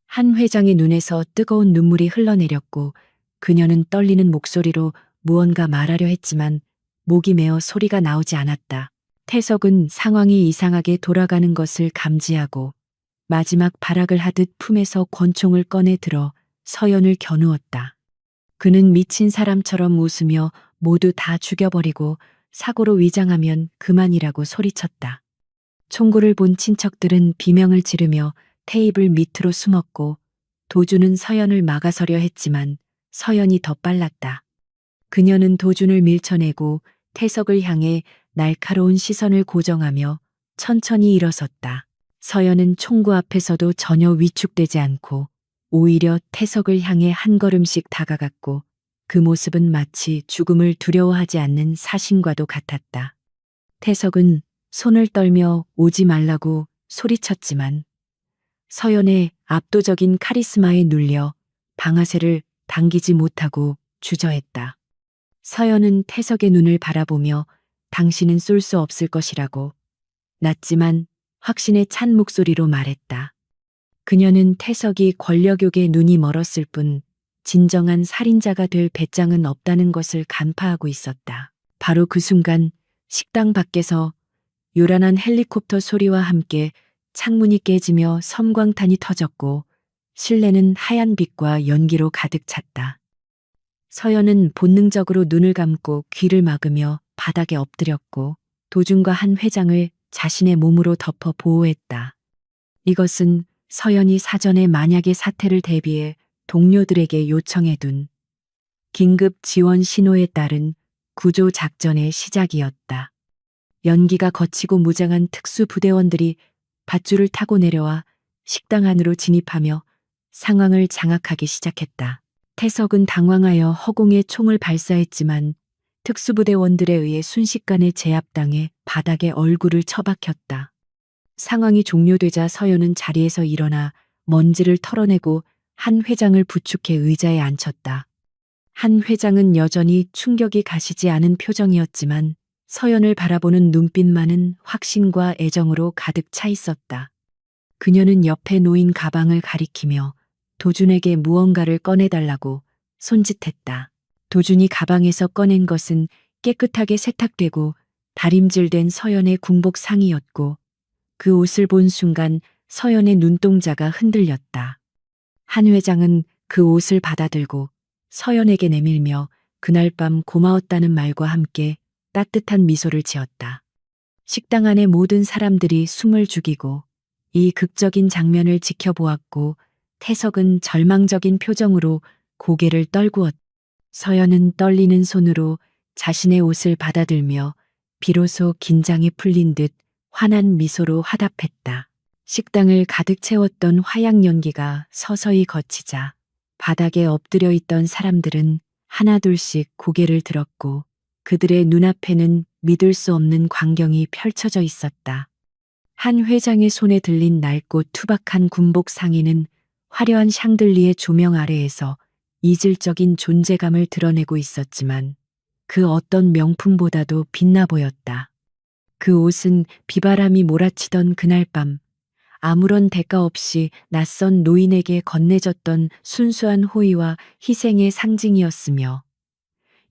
한 회장의 눈에서 뜨거운 눈물이 흘러내렸고 그녀는 떨리는 목소리로 무언가 말하려 했지만 목이 메어 소리가 나오지 않았다. 태석은 상황이 이상하게 돌아가는 것을 감지하고 마지막 발악을 하듯 품에서 권총을 꺼내 들어 서연을 겨누었다. 그는 미친 사람처럼 웃으며 모두 다 죽여버리고 사고로 위장하면 그만이라고 소리쳤다. 총구를 본 친척들은 비명을 지르며 테이블 밑으로 숨었고 도준은 서연을 막아서려 했지만 서연이 더 빨랐다. 그녀는 도준을 밀쳐내고 태석을 향해 날카로운 시선을 고정하며 천천히 일어섰다. 서연은 총구 앞에서도 전혀 위축되지 않고 오히려 태석을 향해 한 걸음씩 다가갔고 그 모습은 마치 죽음을 두려워하지 않는 사신과도 같았다. 태석은 손을 떨며 오지 말라고 소리쳤지만 서연의 압도적인 카리스마에 눌려 방아쇠를 당기지 못하고 주저했다. 서연은 태석의 눈을 바라보며 당신은 쏠 수 없을 것이라고 낮지만 확신에 찬 목소리로 말했다. 그녀는 태석이 권력욕에 눈이 멀었을 뿐 진정한 살인자가 될 배짱은 없다는 것을 간파하고 있었다. 바로 그 순간 식당 밖에서 요란한 헬리콥터 소리와 함께 창문이 깨지며 섬광탄이 터졌고 실내는 하얀 빛과 연기로 가득 찼다. 서연은 본능적으로 눈을 감고 귀를 막으며 바닥에 엎드렸고 도준과 한 회장을 자신의 몸으로 덮어 보호했다. 이것은 서연이 사전에 만약의 사태를 대비해 동료들에게 요청해둔 긴급 지원 신호에 따른 구조 작전의 시작이었다. 연기가 거치고 무장한 특수부대원들이 밧줄을 타고 내려와 식당 안으로 진입하며 상황을 장악하기 시작했다. 태석은 당황하여 허공에 총을 발사했지만 특수부대원들에 의해 순식간에 제압당해 바닥에 얼굴을 처박혔다. 상황이 종료되자 서연은 자리에서 일어나 먼지를 털어내고 한 회장을 부축해 의자에 앉혔다. 한 회장은 여전히 충격이 가시지 않은 표정이었지만 서연을 바라보는 눈빛만은 확신과 애정으로 가득 차 있었다. 그녀는 옆에 놓인 가방을 가리키며 도준에게 무언가를 꺼내달라고 손짓했다. 도준이 가방에서 꺼낸 것은 깨끗하게 세탁되고 다림질된 서연의 군복 상의였고 그 옷을 본 순간 서연의 눈동자가 흔들렸다. 한 회장은 그 옷을 받아들고 서연에게 내밀며 그날 밤 고마웠다는 말과 함께 따뜻한 미소를 지었다. 식당 안의 모든 사람들이 숨을 죽이고 이 극적인 장면을 지켜보았고 태석은 절망적인 표정으로 고개를 떨구었다. 서연은 떨리는 손으로 자신의 옷을 받아들며 비로소 긴장이 풀린 듯 환한 미소로 화답했다. 식당을 가득 채웠던 화약 연기가 서서히 거치자 바닥에 엎드려 있던 사람들은 하나둘씩 고개를 들었고 그들의 눈앞에는 믿을 수 없는 광경이 펼쳐져 있었다. 한 회장의 손에 들린 낡고 투박한 군복 상의는 화려한 샹들리의 조명 아래에서 이질적인 존재감을 드러내고 있었지만 그 어떤 명품보다도 빛나 보였다. 그 옷은 비바람이 몰아치던 그날 밤 아무런 대가 없이 낯선 노인에게 건네졌던 순수한 호의와 희생의 상징이었으며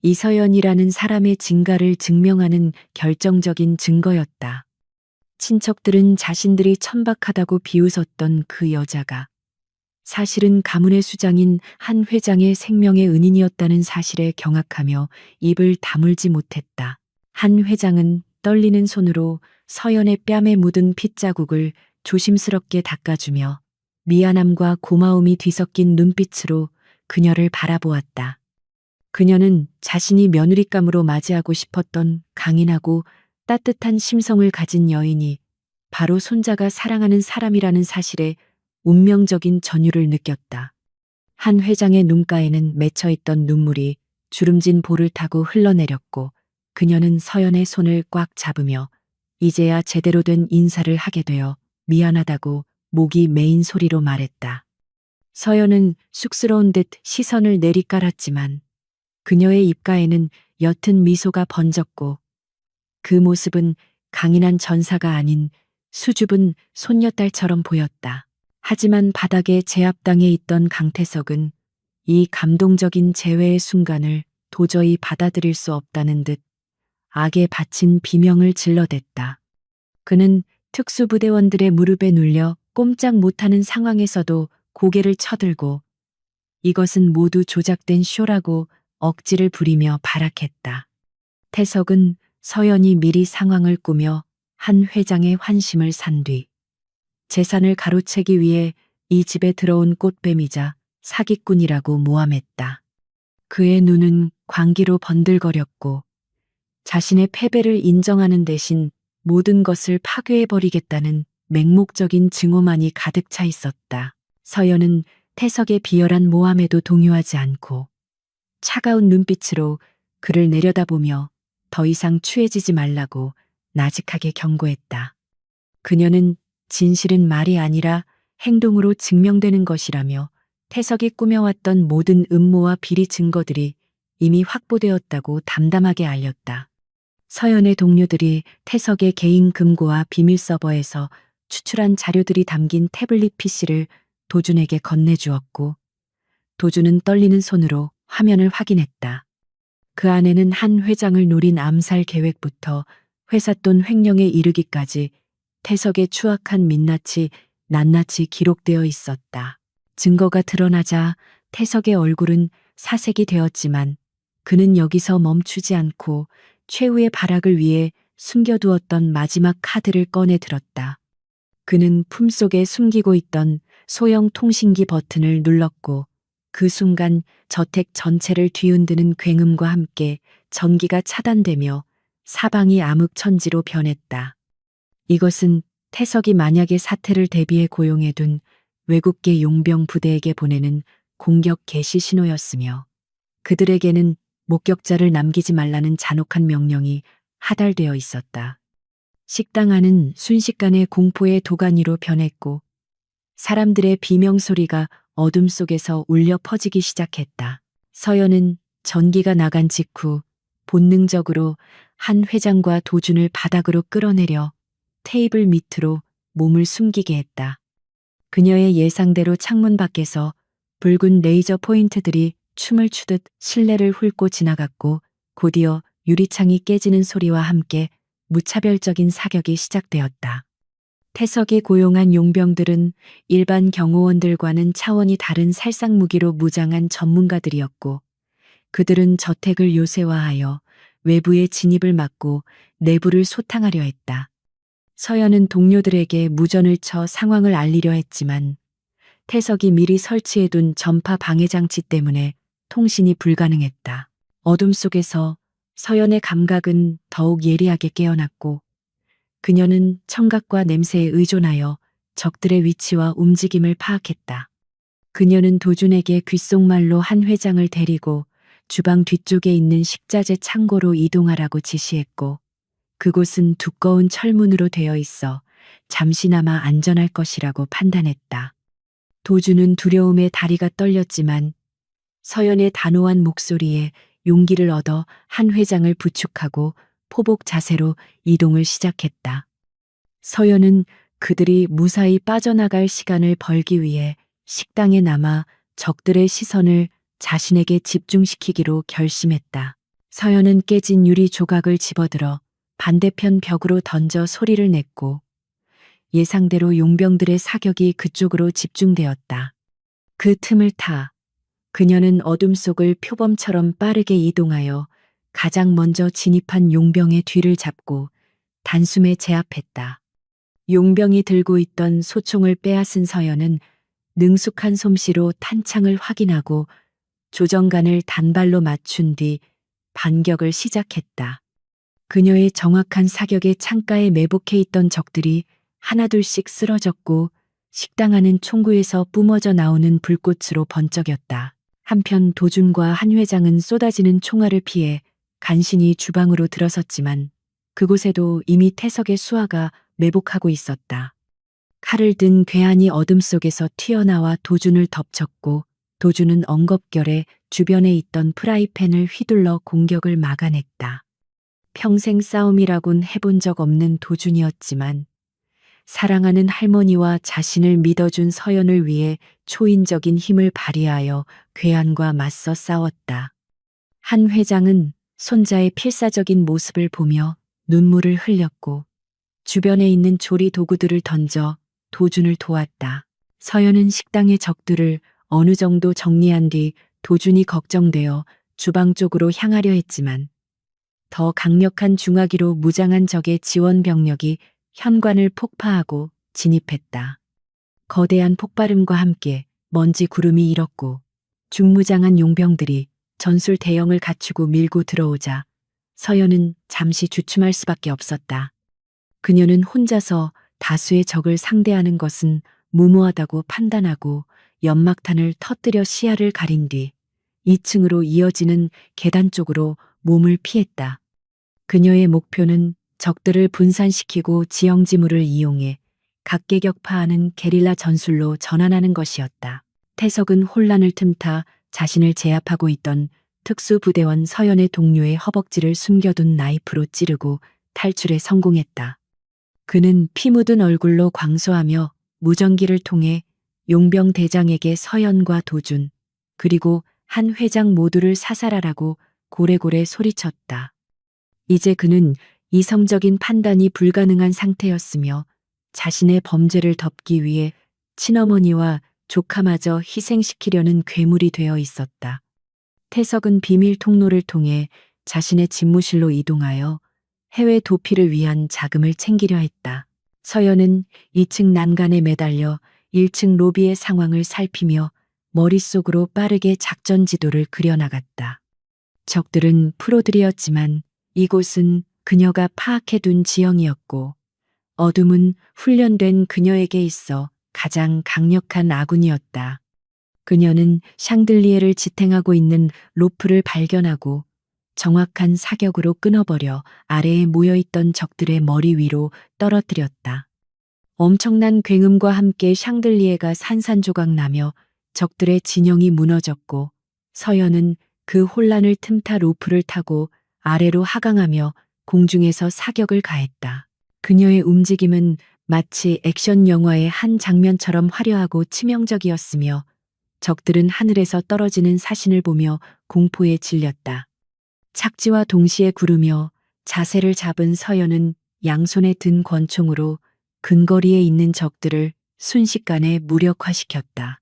이서연이라는 사람의 진가를 증명하는 결정적인 증거였다. 친척들은 자신들이 천박하다고 비웃었던 그 여자가 사실은 가문의 수장인 한 회장의 생명의 은인이었다는 사실에 경악하며 입을 다물지 못했다. 한 회장은 떨리는 손으로 서연의 뺨에 묻은 핏자국을 조심스럽게 닦아주며 미안함과 고마움이 뒤섞인 눈빛으로 그녀를 바라보았다. 그녀는 자신이 며느리감으로 맞이하고 싶었던 강인하고 따뜻한 심성을 가진 여인이 바로 손자가 사랑하는 사람이라는 사실에 운명적인 전율을 느꼈다. 한 회장의 눈가에는 맺혀있던 눈물이 주름진 볼을 타고 흘러내렸고 그녀는 서연의 손을 꽉 잡으며 이제야 제대로 된 인사를 하게 되어 미안하다고 목이 메인 소리로 말했다. 서연은 쑥스러운 듯 시선을 내리깔았지만 그녀의 입가에는 옅은 미소가 번졌고 그 모습은 강인한 전사가 아닌 수줍은 손녀딸처럼 보였다. 하지만 바닥에 제압당해 있던 강태석은 이 감동적인 재회의 순간을 도저히 받아들일 수 없다는 듯 악에 바친 비명을 질러댔다. 그는 특수부대원들의 무릎에 눌려 꼼짝 못하는 상황에서도 고개를 쳐들고 이것은 모두 조작된 쇼라고 억지를 부리며 발악했다. 태석은 서연이 미리 상황을 꾸며 한 회장의 환심을 산 뒤 재산을 가로채기 위해 이 집에 들어온 꽃뱀이자 사기꾼이라고 모함했다. 그의 눈은 광기로 번들거렸고 자신의 패배를 인정하는 대신 모든 것을 파괴해버리겠다는 맹목적인 증오만이 가득 차 있었다. 서연은 태석의 비열한 모함에도 동요하지 않고 차가운 눈빛으로 그를 내려다보며 더 이상 취해지지 말라고 나직하게 경고했다. 그녀는 진실은 말이 아니라 행동으로 증명되는 것이라며 태석이 꾸며왔던 모든 음모와 비리 증거들이 이미 확보되었다고 담담하게 알렸다. 서연의 동료들이 태석의 개인 금고와 비밀 서버에서 추출한 자료들이 담긴 태블릿 PC를 도준에게 건네주었고 도준은 떨리는 손으로 화면을 확인했다. 그 안에는 한 회장을 노린 암살 계획부터 회사 돈 횡령에 이르기까지 태석의 추악한 민낯이 낱낱이 기록되어 있었다. 증거가 드러나자 태석의 얼굴은 사색이 되었지만 그는 여기서 멈추지 않고 최후의 발악을 위해 숨겨두었던 마지막 카드를 꺼내 들었다. 그는 품속에 숨기고 있던 소형 통신기 버튼을 눌렀고 그 순간 저택 전체를 뒤흔드는 굉음과 함께 전기가 차단되며 사방이 암흑천지로 변했다. 이것은 태석이 만약에 사태를 대비해 고용해둔 외국계 용병 부대에게 보내는 공격 개시 신호였으며 그들에게는 목격자를 남기지 말라는 잔혹한 명령이 하달되어 있었다. 식당 안은 순식간에 공포의 도가니로 변했고 사람들의 비명소리가 어둠 속에서 울려 퍼지기 시작했다. 서연은 전기가 나간 직후 본능적으로 한 회장과 도준을 바닥으로 끌어내려 테이블 밑으로 몸을 숨기게 했다. 그녀의 예상대로 창문 밖에서 붉은 레이저 포인트들이 춤을 추듯 실내를 훑고 지나갔고 곧이어 유리창이 깨지는 소리와 함께 무차별적인 사격이 시작되었다. 태석이 고용한 용병들은 일반 경호원들과는 차원이 다른 살상무기로 무장한 전문가들이었고 그들은 저택을 요새화하여 외부의 진입을 막고 내부를 소탕하려 했다. 서연은 동료들에게 무전을 쳐 상황을 알리려 했지만 태석이 미리 설치해둔 전파 방해 장치 때문에 통신이 불가능했다. 어둠 속에서 서연의 감각은 더욱 예리하게 깨어났고 그녀는 청각과 냄새에 의존하여 적들의 위치와 움직임을 파악했다. 그녀는 도준에게 귓속말로 한 회장을 데리고 주방 뒤쪽에 있는 식자재 창고로 이동하라고 지시했고 그곳은 두꺼운 철문으로 되어 있어 잠시나마 안전할 것이라고 판단했다. 도준은 두려움에 다리가 떨렸지만 서연의 단호한 목소리에 용기를 얻어 한 회장을 부축하고 포복 자세로 이동을 시작했다. 서연은 그들이 무사히 빠져나갈 시간을 벌기 위해 식당에 남아 적들의 시선을 자신에게 집중시키기로 결심했다. 서연은 깨진 유리 조각을 집어들어 반대편 벽으로 던져 소리를 냈고 예상대로 용병들의 사격이 그쪽으로 집중되었다. 그 틈을 타 그녀는 어둠 속을 표범처럼 빠르게 이동하여 가장 먼저 진입한 용병의 뒤를 잡고 단숨에 제압했다. 용병이 들고 있던 소총을 빼앗은 서연은 능숙한 솜씨로 탄창을 확인하고 조정관을 단발로 맞춘 뒤 반격을 시작했다. 그녀의 정확한 사격에 창가에 매복해 있던 적들이 하나둘씩 쓰러졌고 식당 안은 총구에서 뿜어져 나오는 불꽃으로 번쩍였다. 한편 도준과 한 회장은 쏟아지는 총알을 피해 간신히 주방으로 들어섰지만 그곳에도 이미 태석의 수하가 매복하고 있었다. 칼을 든 괴한이 어둠 속에서 튀어나와 도준을 덮쳤고 도준은 엉겁결에 주변에 있던 프라이팬을 휘둘러 공격을 막아냈다. 평생 싸움이라곤 해본 적 없는 도준이었지만 사랑하는 할머니와 자신을 믿어준 서연을 위해 초인적인 힘을 발휘하여 괴한과 맞서 싸웠다. 한 회장은 손자의 필사적인 모습을 보며 눈물을 흘렸고 주변에 있는 조리 도구들을 던져 도준을 도왔다. 서연은 식당의 적들을 어느 정도 정리한 뒤 도준이 걱정되어 주방 쪽으로 향하려 했지만 더 강력한 중화기로 무장한 적의 지원 병력이 현관을 폭파하고 진입했다. 거대한 폭발음과 함께 먼지 구름이 일었고 중무장한 용병들이 전술 대형을 갖추고 밀고 들어오자 서연은 잠시 주춤할 수밖에 없었다. 그녀는 혼자서 다수의 적을 상대하는 것은 무모하다고 판단하고 연막탄을 터뜨려 시야를 가린 뒤 2층으로 이어지는 계단 쪽으로 몸을 피했다. 그녀의 목표는 적들을 분산시키고 지형지물을 이용해 각계격파하는 게릴라 전술로 전환하는 것이었다. 태석은 혼란을 틈타 자신을 제압하고 있던 특수부대원 서연의 동료의 허벅지를 숨겨둔 나이프로 찌르고 탈출에 성공했다. 그는 피 묻은 얼굴로 광소하며 무전기를 통해 용병 대장에게 서연과 도준, 그리고 한 회장 모두를 사살하라고 고래고래 소리쳤다. 이제 그는 이성적인 판단이 불가능한 상태였으며 자신의 범죄를 덮기 위해 친어머니와 조카마저 희생시키려는 괴물이 되어 있었다. 태석은 비밀 통로를 통해 자신의 집무실로 이동하여 해외 도피를 위한 자금을 챙기려 했다. 서연은 2층 난간에 매달려 1층 로비의 상황을 살피며 머릿속으로 빠르게 작전 지도를 그려나갔다. 적들은 프로들이었지만 이곳은 그녀가 파악해둔 지형이었고 어둠은 훈련된 그녀에게 있어 가장 강력한 아군이었다. 그녀는 샹들리에를 지탱하고 있는 로프를 발견하고 정확한 사격으로 끊어버려 아래에 모여있던 적들의 머리 위로 떨어뜨렸다. 엄청난 굉음과 함께 샹들리에가 산산조각 나며 적들의 진영이 무너졌고 서연은 그 혼란을 틈타 로프를 타고 아래로 하강하며 공중에서 사격을 가했다. 그녀의 움직임은 마치 액션 영화의 한 장면처럼 화려하고 치명적이었으며 적들은 하늘에서 떨어지는 사신을 보며 공포에 질렸다. 착지와 동시에 구르며 자세를 잡은 서연은 양손에 든 권총으로 근거리에 있는 적들을 순식간에 무력화시켰다.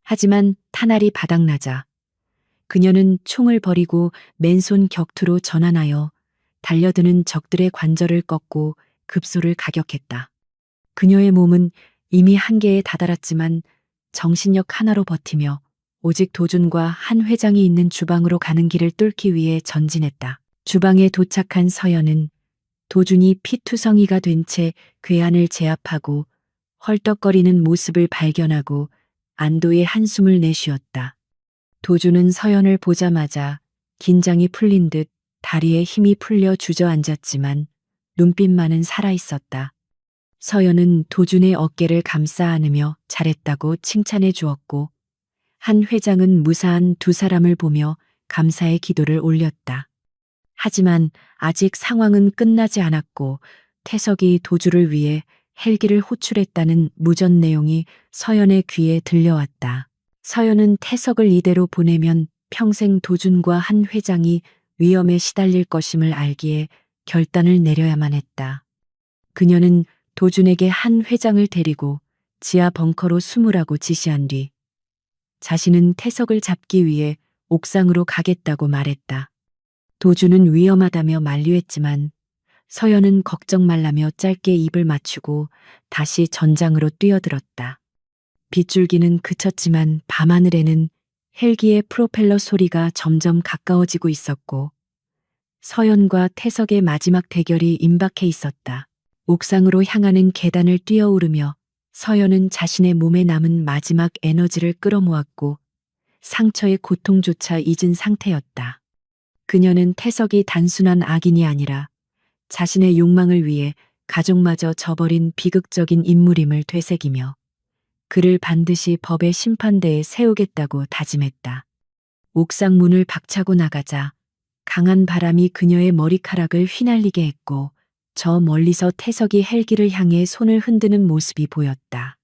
하지만 탄알이 바닥나자 그녀는 총을 버리고 맨손 격투로 전환하여 달려드는 적들의 관절을 꺾고 급소를 가격했다. 그녀의 몸은 이미 한계에 다다랐지만 정신력 하나로 버티며 오직 도준과 한 회장이 있는 주방으로 가는 길을 뚫기 위해 전진했다. 주방에 도착한 서연은 도준이 피투성이가 된 채 괴한을 제압하고 헐떡거리는 모습을 발견하고 안도의 한숨을 내쉬었다. 도준은 서연을 보자마자 긴장이 풀린 듯 다리에 힘이 풀려 주저앉았지만 눈빛만은 살아있었다. 서연은 도준의 어깨를 감싸 안으며 잘했다고 칭찬해 주었고 한 회장은 무사한 두 사람을 보며 감사의 기도를 올렸다. 하지만 아직 상황은 끝나지 않았고 태석이 도주를 위해 헬기를 호출했다는 무전 내용이 서연의 귀에 들려왔다. 서연은 태석을 이대로 보내면 평생 도준과 한 회장이 위험에 시달릴 것임을 알기에 결단을 내려야만 했다. 그녀는 도준에게 한 회장을 데리고 지하 벙커로 숨으라고 지시한 뒤 자신은 태석을 잡기 위해 옥상으로 가겠다고 말했다. 도준은 위험하다며 만류했지만 서연은 걱정 말라며 짧게 입을 맞추고 다시 전장으로 뛰어들었다. 빗줄기는 그쳤지만 밤하늘에는 헬기의 프로펠러 소리가 점점 가까워지고 있었고 서연과 태석의 마지막 대결이 임박해 있었다. 옥상으로 향하는 계단을 뛰어오르며 서연은 자신의 몸에 남은 마지막 에너지를 끌어모았고 상처의 고통조차 잊은 상태였다. 그녀는 태석이 단순한 악인이 아니라 자신의 욕망을 위해 가족마저 저버린 비극적인 인물임을 되새기며 그를 반드시 법의 심판대에 세우겠다고 다짐했다. 옥상 문을 박차고 나가자 강한 바람이 그녀의 머리카락을 휘날리게 했고 저 멀리서 태석이 헬기를 향해 손을 흔드는 모습이 보였다.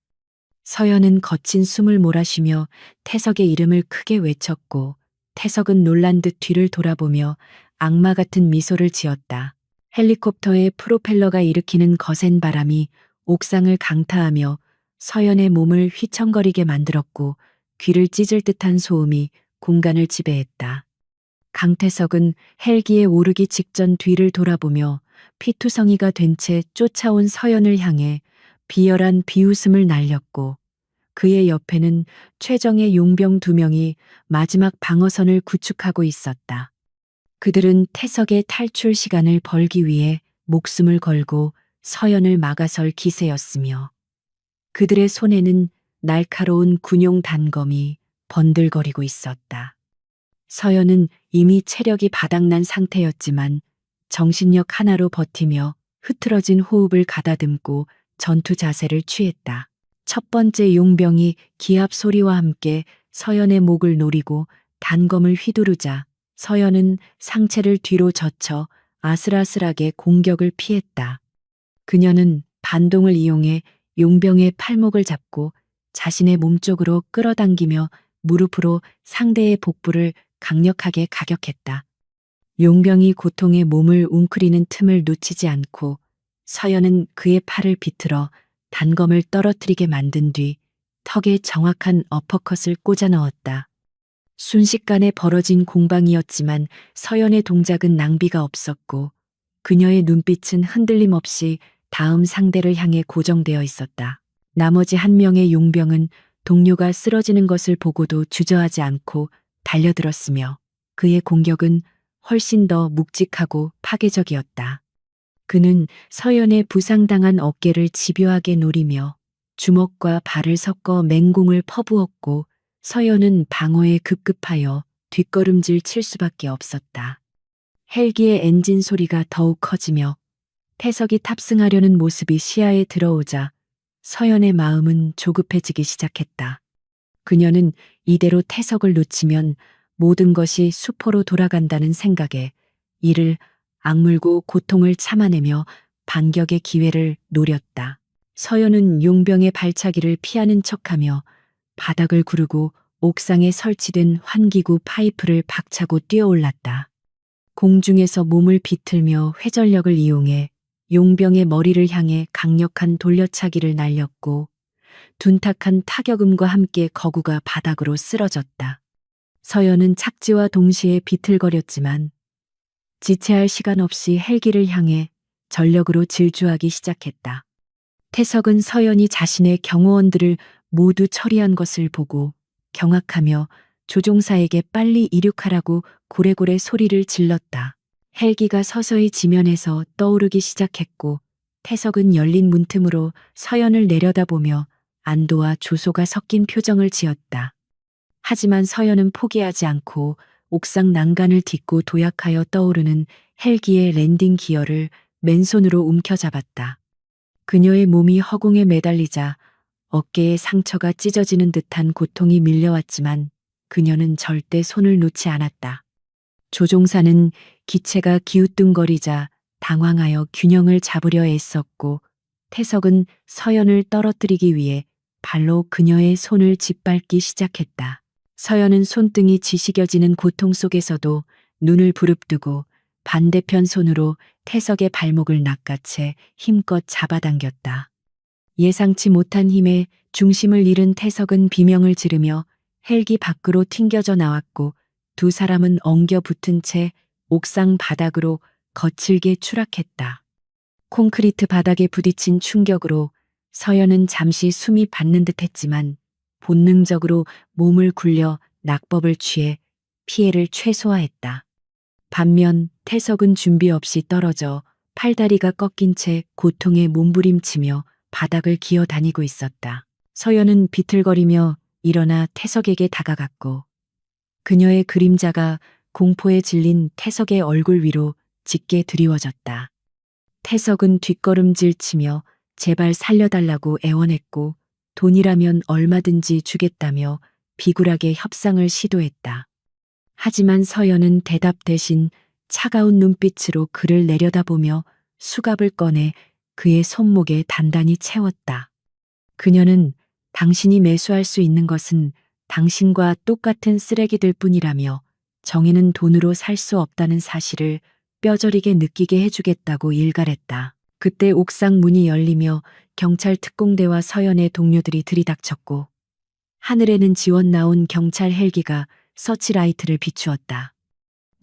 서연은 거친 숨을 몰아쉬며 태석의 이름을 크게 외쳤고 태석은 놀란 듯 뒤를 돌아보며 악마 같은 미소를 지었다. 헬리콥터의 프로펠러가 일으키는 거센 바람이 옥상을 강타하며 서연의 몸을 휘청거리게 만들었고 귀를 찢을 듯한 소음이 공간을 지배했다. 강태석은 헬기에 오르기 직전 뒤를 돌아보며 피투성이가 된 채 쫓아온 서연을 향해 비열한 비웃음을 날렸고 그의 옆에는 최정의 용병 2명이 마지막 방어선을 구축하고 있었다. 그들은 태석의 탈출 시간을 벌기 위해 목숨을 걸고 서연을 막아설 기세였으며 그들의 손에는 날카로운 군용 단검이 번들거리고 있었다. 서연은 이미 체력이 바닥난 상태였지만 정신력 하나로 버티며 흐트러진 호흡을 가다듬고 전투 자세를 취했다. 첫 번째 용병이 기합 소리와 함께 서연의 목을 노리고 단검을 휘두르자 서연은 상체를 뒤로 젖혀 아슬아슬하게 공격을 피했다. 그녀는 반동을 이용해 용병의 팔목을 잡고 자신의 몸쪽으로 끌어당기며 무릎으로 상대의 복부를 강력하게 가격했다. 용병이 고통에 몸을 웅크리는 틈을 놓치지 않고 서연은 그의 팔을 비틀어 단검을 떨어뜨리게 만든 뒤 턱에 정확한 어퍼컷을 꽂아 넣었다. 순식간에 벌어진 공방이었지만 서연의 동작은 낭비가 없었고 그녀의 눈빛은 흔들림 없이 다음 상대를 향해 고정되어 있었다. 나머지 한 명의 용병은 동료가 쓰러지는 것을 보고도 주저하지 않고 달려들었으며 그의 공격은 훨씬 더 묵직하고 파괴적이었다. 그는 서연의 부상당한 어깨를 집요하게 노리며 주먹과 발을 섞어 맹공을 퍼부었고 서연은 방어에 급급하여 뒷걸음질 칠 수밖에 없었다. 헬기의 엔진 소리가 더욱 커지며 태석이 탑승하려는 모습이 시야에 들어오자 서연의 마음은 조급해지기 시작했다. 그녀는 이대로 태석을 놓치면 모든 것이 수포로 돌아간다는 생각에 이를 악물고 고통을 참아내며 반격의 기회를 노렸다. 서연은 용병의 발차기를 피하는 척하며 바닥을 구르고 옥상에 설치된 환기구 파이프를 박차고 뛰어올랐다. 공중에서 몸을 비틀며 회전력을 이용해 용병의 머리를 향해 강력한 돌려차기를 날렸고 둔탁한 타격음과 함께 거구가 바닥으로 쓰러졌다. 서연은 착지와 동시에 비틀거렸지만 지체할 시간 없이 헬기를 향해 전력으로 질주하기 시작했다. 태석은 서연이 자신의 경호원들을 모두 처리한 것을 보고 경악하며 조종사에게 빨리 이륙하라고 고래고래 소리를 질렀다. 헬기가 서서히 지면에서 떠오르기 시작했고 태석은 열린 문틈으로 서연을 내려다보며 안도와 조소가 섞인 표정을 지었다. 하지만 서연은 포기하지 않고 옥상 난간을 딛고 도약하여 떠오르는 헬기의 랜딩 기어를 맨손으로 움켜잡았다. 그녀의 몸이 허공에 매달리자 어깨에 상처가 찢어지는 듯한 고통이 밀려왔지만 그녀는 절대 손을 놓지 않았다. 조종사는 기체가 기우뚱거리자 당황하여 균형을 잡으려 애썼고 태석은 서연을 떨어뜨리기 위해 발로 그녀의 손을 짓밟기 시작했다. 서연은 손등이 지시겨지는 고통 속에서도 눈을 부릅뜨고 반대편 손으로 태석의 발목을 낚아채 힘껏 잡아당겼다. 예상치 못한 힘에 중심을 잃은 태석은 비명을 지르며 헬기 밖으로 튕겨져 나왔고 두 사람은 엉겨 붙은 채 옥상 바닥으로 거칠게 추락했다. 콘크리트 바닥에 부딪힌 충격으로 서연은 잠시 숨이 닿는 듯 했지만 본능적으로 몸을 굴려 낙법을 취해 피해를 최소화했다. 반면 태석은 준비 없이 떨어져 팔다리가 꺾인 채 고통에 몸부림치며 바닥을 기어다니고 있었다. 서연은 비틀거리며 일어나 태석에게 다가갔고 그녀의 그림자가 공포에 질린 태석의 얼굴 위로 짙게 드리워졌다. 태석은 뒷걸음질치며 제발 살려달라고 애원했고 돈이라면 얼마든지 주겠다며 비굴하게 협상을 시도했다. 하지만 서연은 대답 대신 차가운 눈빛으로 그를 내려다보며 수갑을 꺼내 그의 손목에 단단히 채웠다. 그녀는 당신이 매수할 수 있는 것은 당신과 똑같은 쓰레기들 뿐이라며 정의는 돈으로 살 수 없다는 사실을 뼈저리게 느끼게 해주겠다고 일갈했다. 그때 옥상 문이 열리며 경찰 특공대와 서연의 동료들이 들이닥쳤고 하늘에는 지원 나온 경찰 헬기가 서치라이트를 비추었다.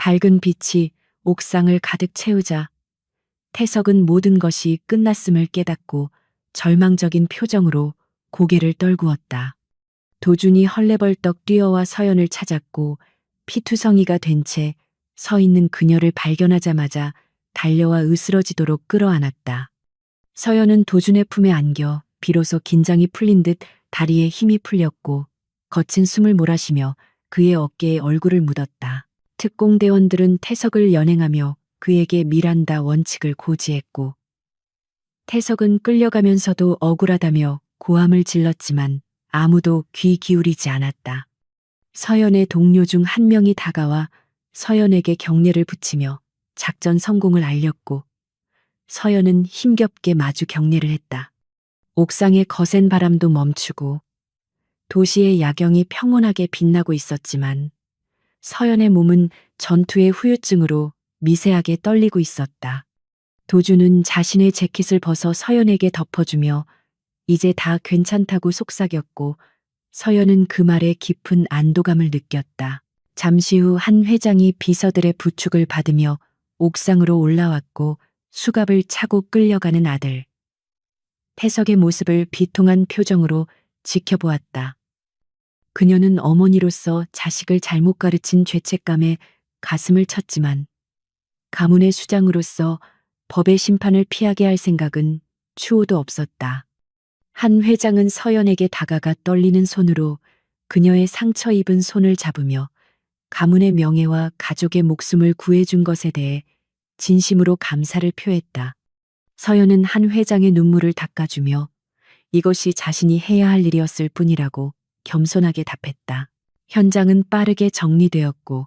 밝은 빛이 옥상을 가득 채우자 태석은 모든 것이 끝났음을 깨닫고 절망적인 표정으로 고개를 떨구었다. 도준이 헐레벌떡 뛰어와 서연을 찾았고 피투성이가 된 채 서 있는 그녀를 발견하자마자 달려와 으스러지도록 끌어안았다. 서연은 도준의 품에 안겨 비로소 긴장이 풀린 듯 다리에 힘이 풀렸고 거친 숨을 몰아쉬며 그의 어깨에 얼굴을 묻었다. 특공대원들은 태석을 연행하며 그에게 미란다 원칙을 고지했고 태석은 끌려가면서도 억울하다며 고함을 질렀지만 아무도 귀 기울이지 않았다. 서연의 동료 중 한 명이 다가와 서연에게 경례를 붙이며 작전 성공을 알렸고 서연은 힘겹게 마주 경례를 했다. 옥상의 거센 바람도 멈추고 도시의 야경이 평온하게 빛나고 있었지만 서연의 몸은 전투의 후유증으로 미세하게 떨리고 있었다. 도준은 자신의 재킷을 벗어 서연에게 덮어주며 이제 다 괜찮다고 속삭였고 서연은 그 말에 깊은 안도감을 느꼈다. 잠시 후 한 회장이 비서들의 부축을 받으며 옥상으로 올라왔고 수갑을 차고 끌려가는 아들. 태석의 모습을 비통한 표정으로 지켜보았다. 그녀는 어머니로서 자식을 잘못 가르친 죄책감에 가슴을 쳤지만 가문의 수장으로서 법의 심판을 피하게 할 생각은 추호도 없었다. 한 회장은 서연에게 다가가 떨리는 손으로 그녀의 상처 입은 손을 잡으며 가문의 명예와 가족의 목숨을 구해준 것에 대해 진심으로 감사를 표했다. 서연은 한 회장의 눈물을 닦아주며 이것이 자신이 해야 할 일이었을 뿐이라고 겸손하게 답했다. 현장은 빠르게 정리되었고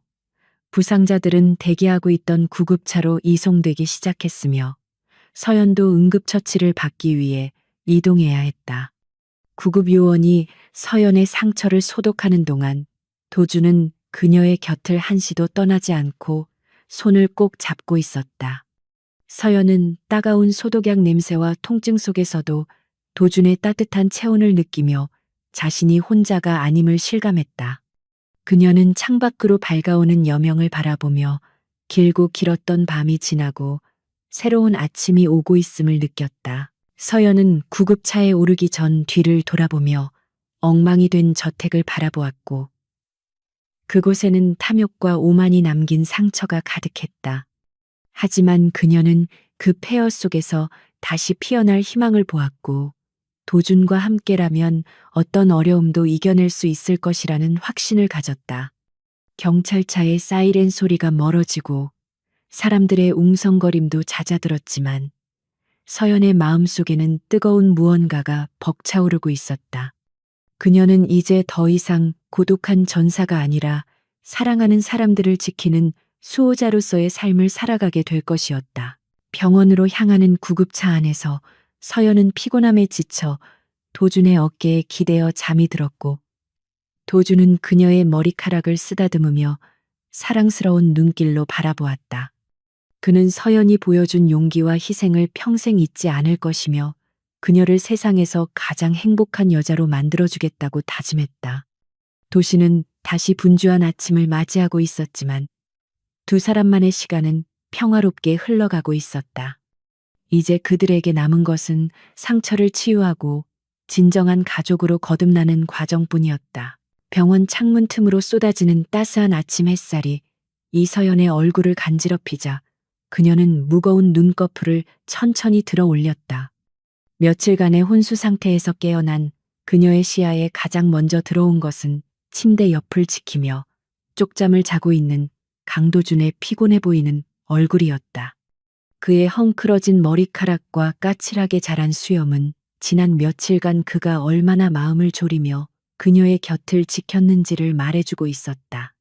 부상자들은 대기하고 있던 구급차로 이송되기 시작했으며 서연도 응급처치를 받기 위해 이동해야 했다. 구급요원이 서연의 상처를 소독하는 동안 도준은 그녀의 곁을 한시도 떠나지 않고 손을 꼭 잡고 있었다. 서연은 따가운 소독약 냄새와 통증 속에서도 도준의 따뜻한 체온을 느끼며 자신이 혼자가 아님을 실감했다. 그녀는 창밖으로 밝아오는 여명을 바라보며 길고 길었던 밤이 지나고 새로운 아침이 오고 있음을 느꼈다. 서연은 구급차에 오르기 전 뒤를 돌아보며 엉망이 된 저택을 바라보았고 그곳에는 탐욕과 오만이 남긴 상처가 가득했다. 하지만 그녀는 그 폐허 속에서 다시 피어날 희망을 보았고 도준과 함께라면 어떤 어려움도 이겨낼 수 있을 것이라는 확신을 가졌다. 경찰차의 사이렌 소리가 멀어지고 사람들의 웅성거림도 잦아들었지만 서연의 마음속에는 뜨거운 무언가가 벅차오르고 있었다. 그녀는 이제 더 이상 고독한 전사가 아니라 사랑하는 사람들을 지키는 수호자로서의 삶을 살아가게 될 것이었다. 병원으로 향하는 구급차 안에서 서연은 피곤함에 지쳐 도준의 어깨에 기대어 잠이 들었고 도준은 그녀의 머리카락을 쓰다듬으며 사랑스러운 눈길로 바라보았다. 그는 서연이 보여준 용기와 희생을 평생 잊지 않을 것이며 그녀를 세상에서 가장 행복한 여자로 만들어주겠다고 다짐했다. 도시는 다시 분주한 아침을 맞이하고 있었지만 두 사람만의 시간은 평화롭게 흘러가고 있었다. 이제 그들에게 남은 것은 상처를 치유하고 진정한 가족으로 거듭나는 과정뿐이었다. 병원 창문 틈으로 쏟아지는 따스한 아침 햇살이 이서연의 얼굴을 간지럽히자 그녀는 무거운 눈꺼풀을 천천히 들어 올렸다. 며칠간의 혼수 상태에서 깨어난 그녀의 시야에 가장 먼저 들어온 것은 침대 옆을 지키며 쪽잠을 자고 있는 강도준의 피곤해 보이는 얼굴이었다. 그의 헝클어진 머리카락과 까칠하게 자란 수염은 지난 며칠간 그가 얼마나 마음을 졸이며 그녀의 곁을 지켰는지를 말해주고 있었다.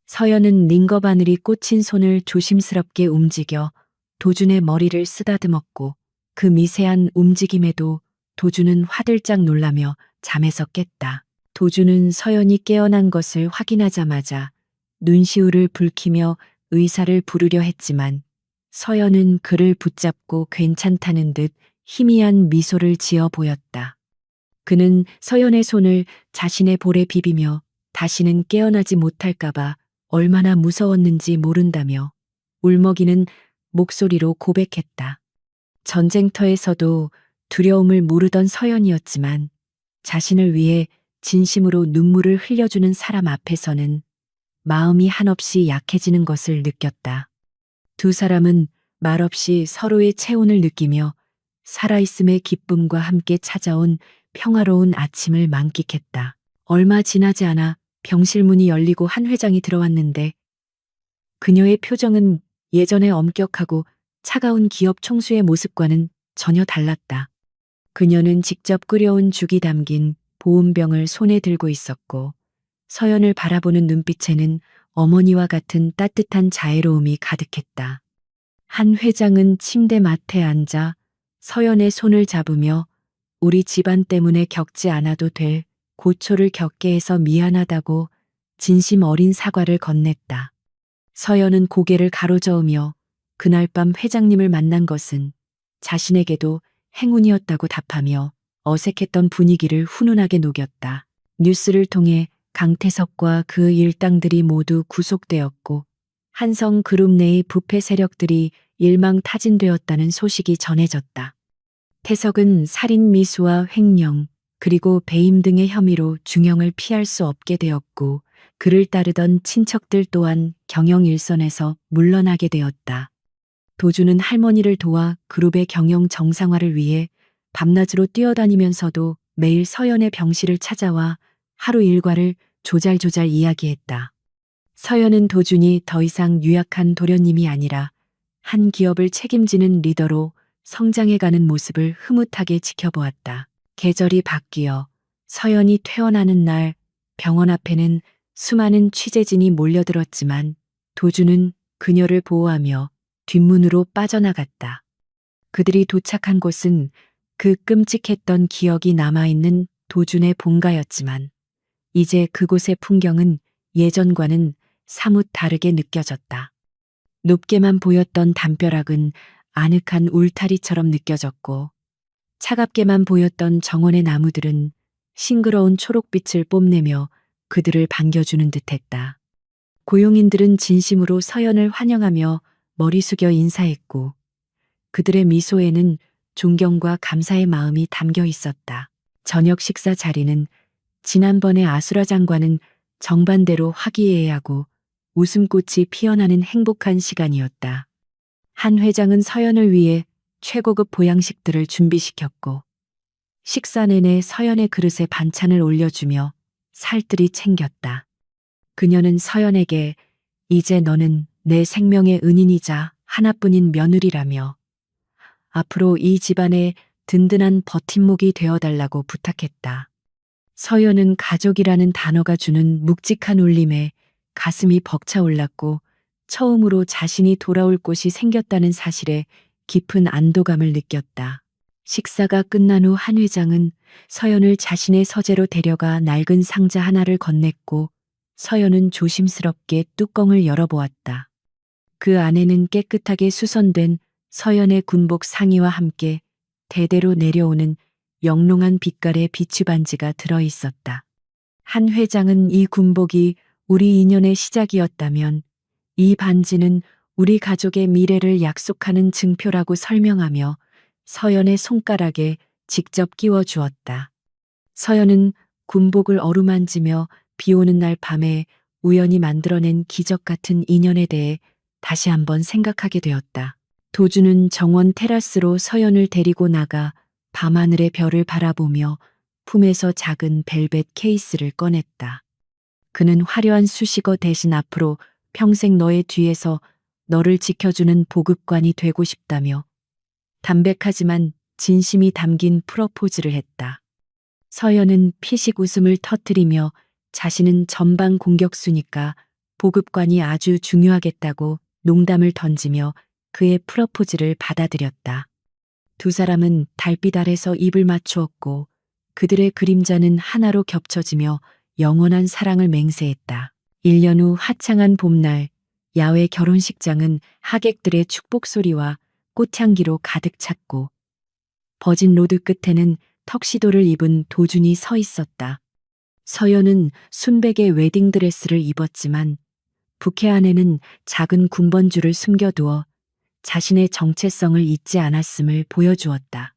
서연은 링거 바늘이 꽂힌 손을 조심스럽게 움직여 도준의 머리를 쓰다듬었고 그 미세한 움직임에도 도준은 화들짝 놀라며 잠에서 깼다. 도준은 서연이 깨어난 것을 확인하자마자 눈시울을 붉히며 의사를 부르려 했지만 서연은 그를 붙잡고 괜찮다는 듯 희미한 미소를 지어 보였다. 그는 서연의 손을 자신의 볼에 비비며 다시는 깨어나지 못할까봐 얼마나 무서웠는지 모른다며 울먹이는 목소리로 고백했다. 전쟁터에서도 두려움을 모르던 서연이었지만 자신을 위해 진심으로 눈물을 흘려주는 사람 앞에서는 마음이 한없이 약해지는 것을 느꼈다. 두 사람은 말없이 서로의 체온을 느끼며 살아있음의 기쁨과 함께 찾아온 평화로운 아침을 만끽했다. 얼마 지나지 않아 병실 문이 열리고 한 회장이 들어왔는데 그녀의 표정은 예전의 엄격하고 차가운 기업 총수의 모습과는 전혀 달랐다. 그녀는 직접 끓여온 죽이 담긴 보온병을 손에 들고 있었고 서연을 바라보는 눈빛에는 어머니와 같은 따뜻한 자애로움이 가득했다. 한 회장은 침대 맡에 앉아 서연의 손을 잡으며 우리 집안 때문에 겪지 않아도 될 고초를 겪게 해서 미안하다고 진심 어린 사과를 건넸다. 서연은 고개를 가로저으며 그날 밤 회장님을 만난 것은 자신에게도 행운이었다고 답하며 어색했던 분위기를 훈훈하게 녹였다. 뉴스를 통해 강태석과 그 일당들이 모두 구속되었고 한성 그룹 내의 부패 세력들이 일망타진되었다는 소식이 전해졌다. 태석은 살인 미수와 횡령 그리고 배임 등의 혐의로 중형을 피할 수 없게 되었고 그를 따르던 친척들 또한 경영 일선에서 물러나게 되었다. 도주는 할머니를 도와 그룹의 경영 정상화를 위해 밤낮으로 뛰어다니면서도 매일 서연의 병실을 찾아와 하루 일과를 조잘조잘 이야기했다. 서연은 도준이 더 이상 유약한 도련님이 아니라 한 기업을 책임지는 리더로 성장해가는 모습을 흐뭇하게 지켜보았다. 계절이 바뀌어 서연이 퇴원하는 날 병원 앞에는 수많은 취재진이 몰려들었지만 도준은 그녀를 보호하며 뒷문으로 빠져나갔다. 그들이 도착한 곳은 그 끔찍했던 기억이 남아있는 도준의 본가였지만 이제 그곳의 풍경은 예전과는 사뭇 다르게 느껴졌다. 높게만 보였던 담벼락은 아늑한 울타리처럼 느껴졌고 차갑게만 보였던 정원의 나무들은 싱그러운 초록빛을 뽐내며 그들을 반겨주는 듯했다. 고용인들은 진심으로 서연을 환영하며 머리 숙여 인사했고 그들의 미소에는 존경과 감사의 마음이 담겨 있었다. 저녁 식사 자리는 지난번의 아수라장과는 정반대로 화기애애하고 웃음꽃이 피어나는 행복한 시간이었다. 한 회장은 서연을 위해 최고급 보양식들을 준비시켰고 식사 내내 서연의 그릇에 반찬을 올려주며 살뜰히 챙겼다. 그녀는 서연에게 이제 너는 내 생명의 은인이자 하나뿐인 며느리라며 앞으로 이 집안의 든든한 버팀목이 되어달라고 부탁했다. 서연은 가족이라는 단어가 주는 묵직한 울림에 가슴이 벅차올랐고 처음으로 자신이 돌아올 곳이 생겼다는 사실에 깊은 안도감을 느꼈다. 식사가 끝난 후 한 회장은 서연을 자신의 서재로 데려가 낡은 상자 하나를 건넸고 서연은 조심스럽게 뚜껑을 열어보았다. 그 안에는 깨끗하게 수선된 서연의 군복 상의와 함께 대대로 내려오는 영롱한 빛깔의 비추 반지가 들어 있었다. 한 회장은 이 군복이 우리 인연의 시작이었다면 이 반지는 우리 가족의 미래를 약속하는 증표라고 설명하며 서연의 손가락에 직접 끼워 주었다. 서연은 군복을 어루만지며 비 오는 날 밤에 우연히 만들어낸 기적 같은 인연에 대해 다시 한번 생각하게 되었다. 도주는 정원 테라스로 서연을 데리고 나가 밤하늘의 별을 바라보며 품에서 작은 벨벳 케이스를 꺼냈다. 그는 화려한 수식어 대신 앞으로 평생 너의 뒤에서 너를 지켜주는 보급관이 되고 싶다며 담백하지만 진심이 담긴 프러포즈를 했다. 서연은 피식 웃음을 터뜨리며 자신은 전방 공격수니까 보급관이 아주 중요하겠다고 농담을 던지며 그의 프러포즈를 받아들였다. 두 사람은 달빛 아래서 입을 맞추었고 그들의 그림자는 하나로 겹쳐지며 영원한 사랑을 맹세했다. 1년 후 화창한 봄날 야외 결혼식장은 하객들의 축복 소리와 꽃향기로 가득 찼고 버진 로드 끝에는 턱시도를 입은 도준이 서 있었다. 서연은 순백의 웨딩드레스를 입었지만 부케 안에는 작은 군번줄을 숨겨두어 자신의 정체성을 잊지 않았음을 보여주었다.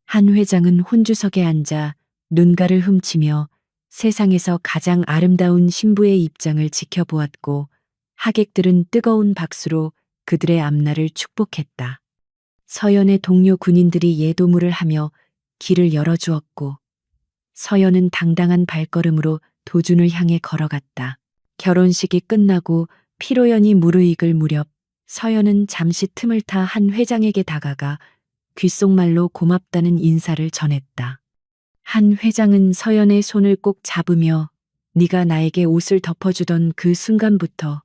한 회장은 혼주석에 앉아 눈가를 훔치며 세상에서 가장 아름다운 신부의 입장을 지켜보았고, 하객들은 뜨거운 박수로 그들의 앞날을 축복했다. 서연의 동료 군인들이 예도물을 하며 길을 열어주었고, 서연은 당당한 발걸음으로 도준을 향해 걸어갔다. 결혼식이 끝나고 피로연이 무르익을 무렵 서연은 잠시 틈을 타 한 회장에게 다가가 귓속말로 고맙다는 인사를 전했다. 한 회장은 서연의 손을 꼭 잡으며 네가 나에게 옷을 덮어주던 그 순간부터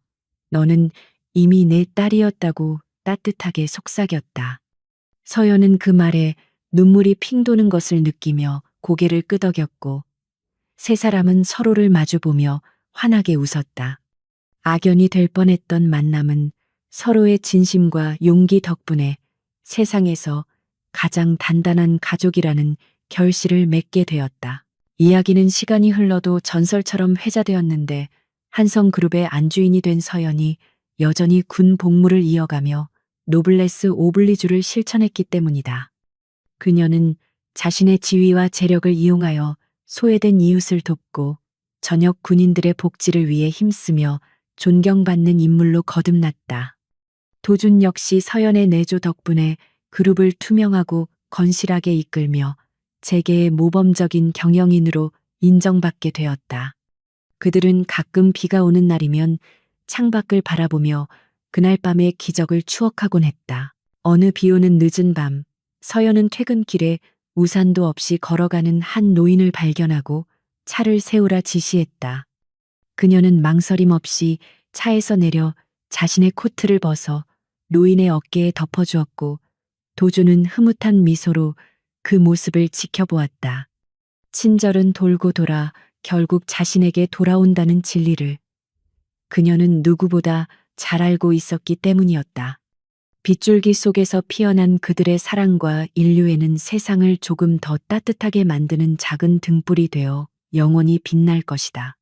너는 이미 내 딸이었다고 따뜻하게 속삭였다. 서연은 그 말에 눈물이 핑 도는 것을 느끼며 고개를 끄덕였고, 세 사람은 서로를 마주보며 환하게 웃었다. 악연이 될 뻔했던 만남은 서로의 진심과 용기 덕분에 세상에서 가장 단단한 가족이라는 결실을 맺게 되었다. 이야기는 시간이 흘러도 전설처럼 회자되었는데, 한성그룹의 안주인이 된 서연이 여전히 군 복무를 이어가며 노블레스 오블리주를 실천했기 때문이다. 그녀는 자신의 지위와 재력을 이용하여 소외된 이웃을 돕고 전역 군인들의 복지를 위해 힘쓰며 존경받는 인물로 거듭났다. 도준 역시 서연의 내조 덕분에 그룹을 투명하고 건실하게 이끌며 재계의 모범적인 경영인으로 인정받게 되었다. 그들은 가끔 비가 오는 날이면 창밖을 바라보며 그날 밤의 기적을 추억하곤 했다. 어느 비 오는 늦은 밤, 서연은 퇴근길에 우산도 없이 걸어가는 한 노인을 발견하고 차를 세우라 지시했다. 그녀는 망설임 없이 차에서 내려 자신의 코트를 벗어 노인의 어깨에 덮어주었고, 도준은 흐뭇한 미소로 그 모습을 지켜보았다. 친절은 돌고 돌아 결국 자신에게 돌아온다는 진리를 그녀는 누구보다 잘 알고 있었기 때문이었다. 빗줄기 속에서 피어난 그들의 사랑과 인류에는 세상을 조금 더 따뜻하게 만드는 작은 등불이 되어 영원히 빛날 것이다.